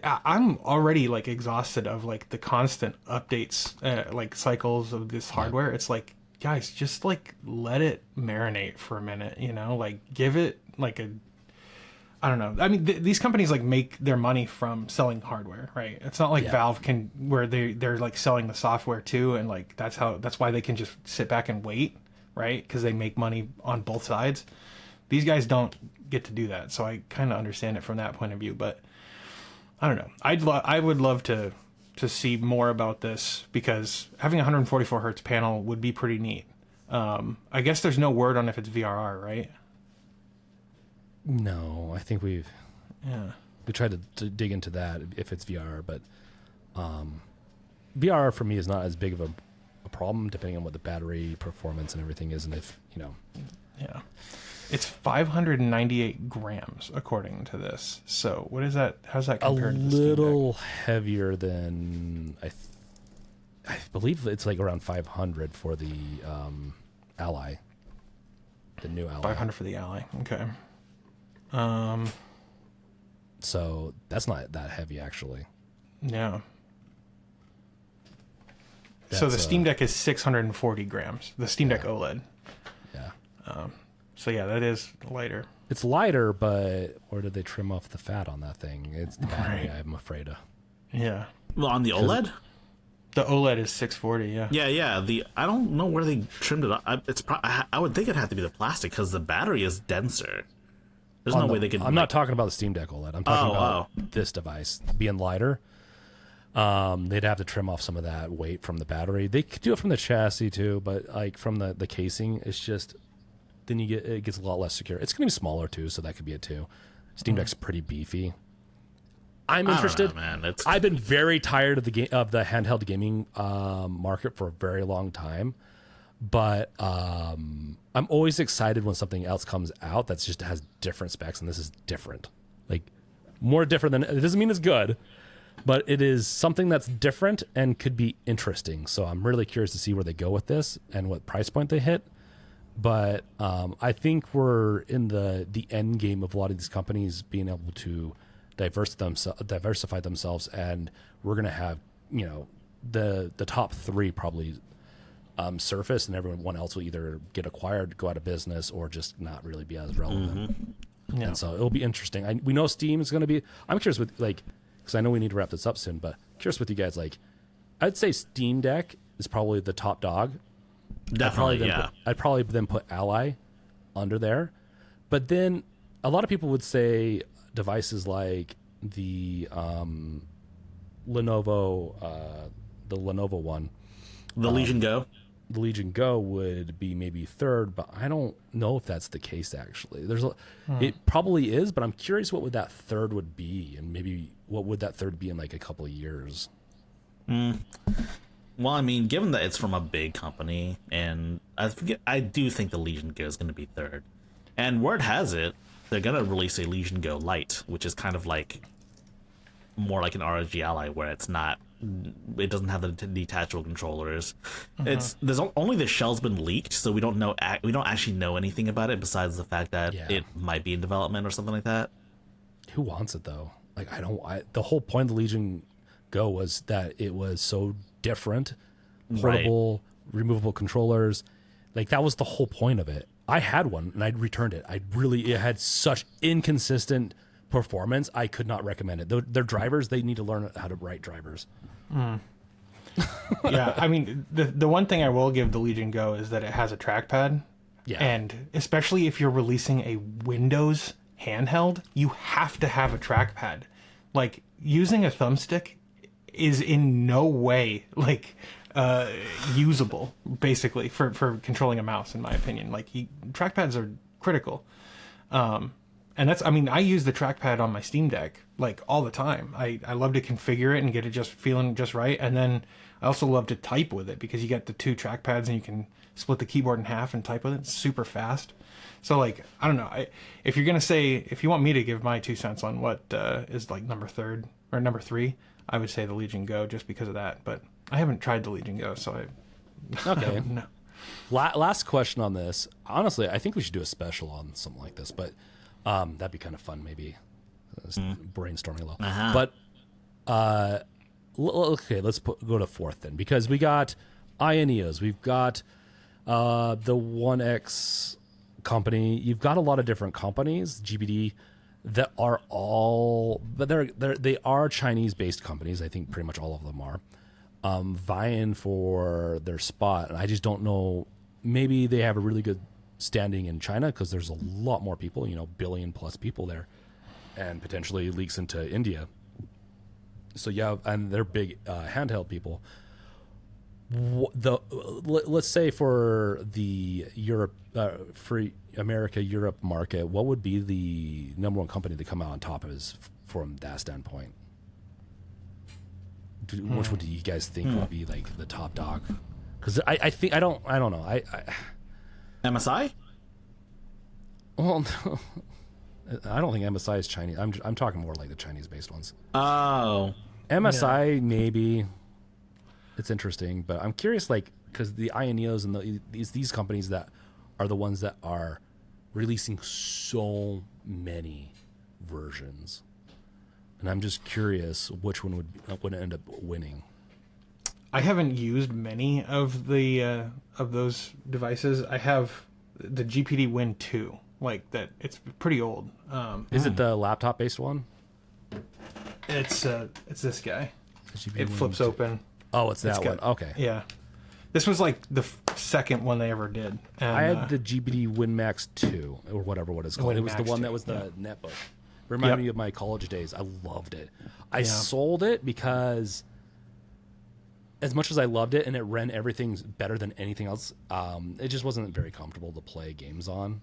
I'm already like exhausted of like the constant updates, like cycles of this hardware. Yeah. It's like, guys, just like let it marinate for a minute, you know, like give it like I don't know. I mean, these companies like make their money from selling hardware, right? It's not like Valve can where they're like selling the software too, and like that's why they can just sit back and wait, right? Because they make money on both sides. These guys don't get to do that, so I kind of understand it from that point of view. But I don't know. I would love to see more about this because having a 144 hertz panel would be pretty neat. I guess there's no word on if it's VRR, right? No, I think we tried to dig into that if it's VR, but VR for me is not as big of a problem depending on what the battery performance and everything is, and if it's 598 grams according to this. So what is that? How's that compared to the Steam Deck? A little heavier than I believe it's like around 500 for the Ally, the new Ally. 500 for the Ally. Okay. So that's not that heavy actually. Yeah. So the Steam Deck is 640 grams. The Steam Deck OLED. Yeah. So yeah, that is lighter. It's lighter, but where did they trim off the fat on that thing? It's the battery, Right. I'm afraid of. Yeah. Well, on the OLED. The OLED is 640. Yeah. Yeah. I don't know where they trimmed it. I would think it'd have to be the plastic because the battery is denser. There's no way they could. I'm not talking about the Steam Deck OLED. I'm talking about this device being lighter. They'd have to trim off some of that weight from the battery. They could do it from the chassis too, but like from the casing, it's just then it gets a lot less secure. It's going to be smaller too, so that could be it too. Steam Deck's pretty beefy. I'm interested. I don't know, man. I've been very tired of the handheld gaming market for a very long time, but I'm always excited when something else comes out that's just has different specs, and this is different, like more different than it doesn't mean it's good, but it is something that's different and could be interesting. So I'm really curious to see where they go with this and what price point they hit. But I think we're in the end game of a lot of these companies being able to diversify themselves, and we're going to have the top three probably surface, and everyone else will either get acquired, go out of business, or just not really be as relevant. Yeah. And so it'll be interesting. We know Steam is going to be. I'm curious with because I know we need to wrap this up soon, but curious with you guys. I'd say Steam Deck is probably the top dog. Definitely, I'd probably then put Ally under there, but then a lot of people would say devices like the Lenovo one, the Legion Go. The Legion Go would be maybe third, but I don't know if that's the case actually. It probably is, but I'm curious what would that third would be, and maybe what would that third be in like a couple of years. Well, I mean, given that it's from a big company, and I do think the Legion Go is going to be third. And word has it, they're going to release a Legion Go Lite, which is kind of like more like an ROG Ally, where it doesn't have the detachable controllers. There's only the shell's been leaked, so we don't actually know anything about it besides the fact that it might be in development or something like that. Who wants it though? The whole point of the Legion Go was that it was so different, portable, removable controllers. Like that was the whole point of it. I had one and I returned it. It had such inconsistent performance. I could not recommend it. Their drivers, they need to learn how to write drivers. Yeah, I mean, the one thing I will give the Legion Go is that it has a trackpad. Yeah. And especially if you're releasing a Windows handheld, you have to have a trackpad. Like, using a thumbstick is in no way, usable, basically, for controlling a mouse, in my opinion. Trackpads are critical. And I use the trackpad on my Steam Deck, all the time. I love to configure it and get it just feeling just right. And then I also love to type with it because you get the two trackpads and you can split the keyboard in half and type with it. It's super fast. So, I don't know. If you want me to give my 2 cents on what is number three, I would say the Legion Go just because of that. But I haven't tried the Legion Go, so Okay. No. Last question on this. Honestly, I think we should do a special on something like this, but that'd be kind of fun, maybe. Brainstorming a little. But okay, let's go to fourth then, because we got Ioneos, we've got the 1X company. You've got a lot of different companies, GBD, that are all, but they are Chinese-based companies. I think pretty much all of them are vying for their spot, and I just don't know. Maybe they have a really good standing in China because there's a lot more people, billion plus people there, and potentially leaks into India. So yeah, and they're big handheld people. Let's say for the Europe, for America Europe market, what would be the number one company to come out on top of is from that standpoint? Which would you guys think would be like the top dog? Because I think I don't know. MSI? Well, no, I don't think MSI is Chinese. I'm talking more like the Chinese based ones. Oh, MSI maybe. It's interesting, but I'm curious, like, because the Ioneos and these companies that are the ones that are releasing so many versions, and I'm just curious which one would end up winning. I haven't used many of the of those devices. I have the GPD Win 2, like that. It's pretty old. Is it the laptop based one? It's this guy. GPD It Win flips 2. open. Oh, it's that one. got- Okay. Yeah, this was like the second one they ever did. And, I had the GBD WinMax 2 or whatever what it's called. It was the WinMax one 2, that was the netbook. Reminded me of my college days. I loved it. I sold it because as much as I loved it and it ran everything better than anything else, it just wasn't very comfortable to play games on.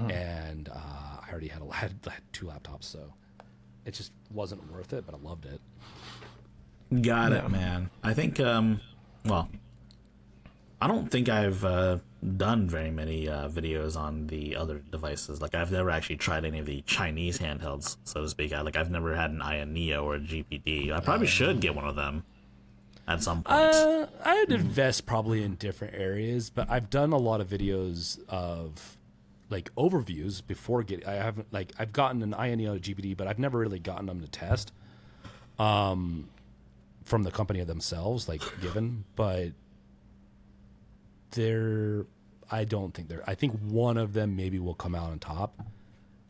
And I already had two laptops, so it just wasn't worth it, but I loved it. got it, man. I think, well, I don't think I've done very many videos on the other devices. Like, I've never actually tried any of the Chinese handhelds, so to speak. I've never had an Ion Neo or a GPD. I probably should get one of them at some point. I'd invest probably in different areas, but I've done a lot of videos of like overviews before I've gotten an Ioneo GPD, but I've never really gotten them to test from the company themselves, but I don't think I think one of them maybe will come out on top,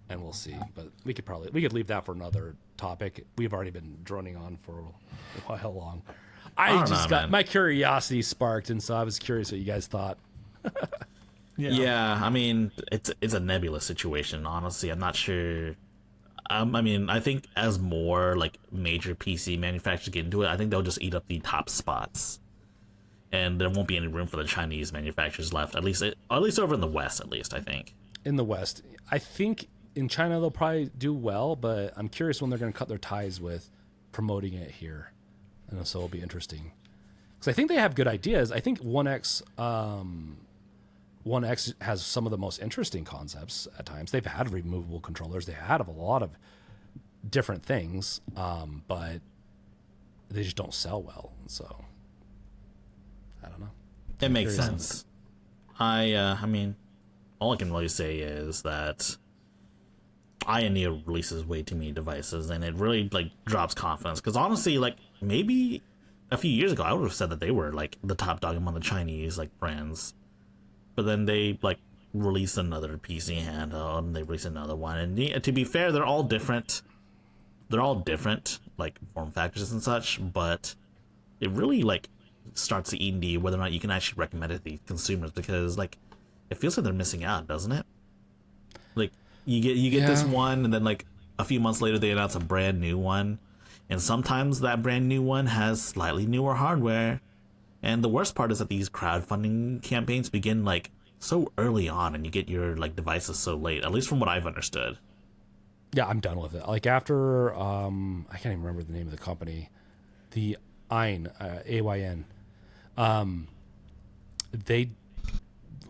and we'll see. But we could leave that for another topic. We've already been droning on for a while long. I just got my curiosity sparked, and so I was curious what you guys thought. Yeah, I mean, it's a nebulous situation, honestly. I'm not sure. I mean, I think as more like major PC manufacturers get into it, I think they'll just eat up the top spots, and there won't be any room for the Chinese manufacturers left. At least over in the West, at least I think. In the West, I think in China they'll probably do well, but I'm curious when they're going to cut their ties with promoting it here, and so it'll be interesting. Because I think they have good ideas. I think One X has some of the most interesting concepts at times. They've had removable controllers. They had a lot of different things, but they just don't sell well. So I don't know. It makes sense. I mean, all I can really say is that Ioneo releases way too many devices, and it really like drops confidence. Because honestly, like maybe a few years ago, I would have said that they were like the top dog among the Chinese like brands. But then they like release another PC handheld, and they release another one. And to be fair, they're all different. They're all different, like form factors and such. But it really like starts to eat into you whether or not you can actually recommend it to the consumers, because like it feels like they're missing out, doesn't it? Like you get this one, and then like a few months later they announce a brand new one, and sometimes that brand new one has slightly newer hardware. And the worst part is that these crowdfunding campaigns begin like so early on, and you get your like devices so late. At least from what I've understood. Yeah, I'm done with it. Like after I can't even remember the name of the company, the Ayn, AYN.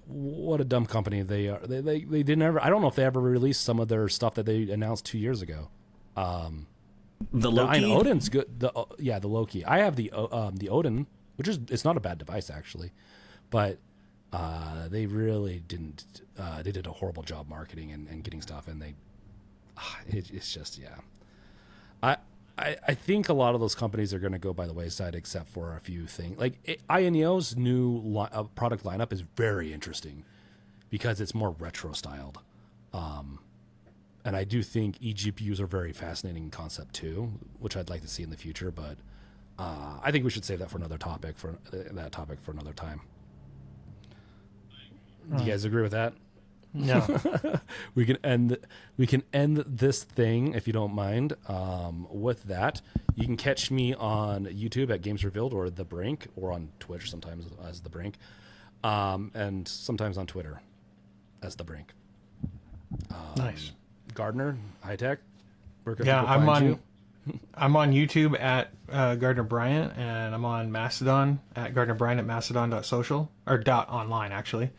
What a dumb company they are. They didn't ever. I don't know if they ever released some of their stuff that they announced 2 years ago. The Loki? Ayn Odin's good. The Loki. I have the Odin, which is it's not a bad device actually, but they really didn't. They did a horrible job marketing and getting stuff, and it's just I think a lot of those companies are going to go by the wayside, except for a few things. Like Ioneo's new product lineup is very interesting because it's more retro styled, And I do think eGPUs are very fascinating concept too, which I'd like to see in the future. But I think we should save that for another topic, for another time. Do you guys agree with that? No. we can end this thing if you don't mind. With that, you can catch me on YouTube at Games Revealed or The Brink, or on Twitch sometimes as The Brink, and sometimes on Twitter as The Brink. Nice. Gardner, High Tech. Where can Yeah, people I'm find on. you? I'm on YouTube at Gardner Bryant, and I'm on Mastodon at Gardner Bryant at mastodon.social, or .online actually,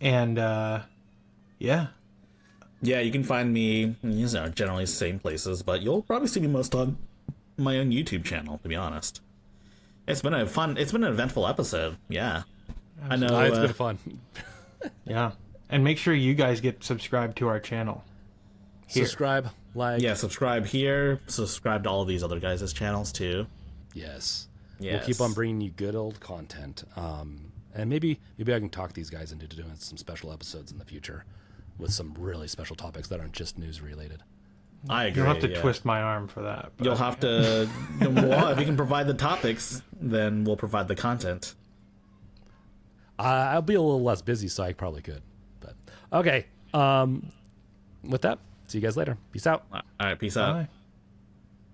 and yeah. Yeah, you can find me, generally same places, but you'll probably see me most on my own YouTube channel, to be honest. It's been an eventful episode. Yeah. I know. It's been fun. Yeah. And make sure you guys get subscribed to our channel. Here. Subscribe, like. Yeah, subscribe here. Subscribe to all of these other guys' channels, too. Yes. Yes. We'll keep on bringing you good old content. And maybe I can talk these guys into doing some special episodes in the future with some really special topics that aren't just news related. I agree. You'll have to twist my arm for that. But You'll have to. Well, if you can provide the topics, then we'll provide the content. I'll be a little less busy, so I probably could. But okay. With that, see you guys later. Peace out. All right, peace out. Bye.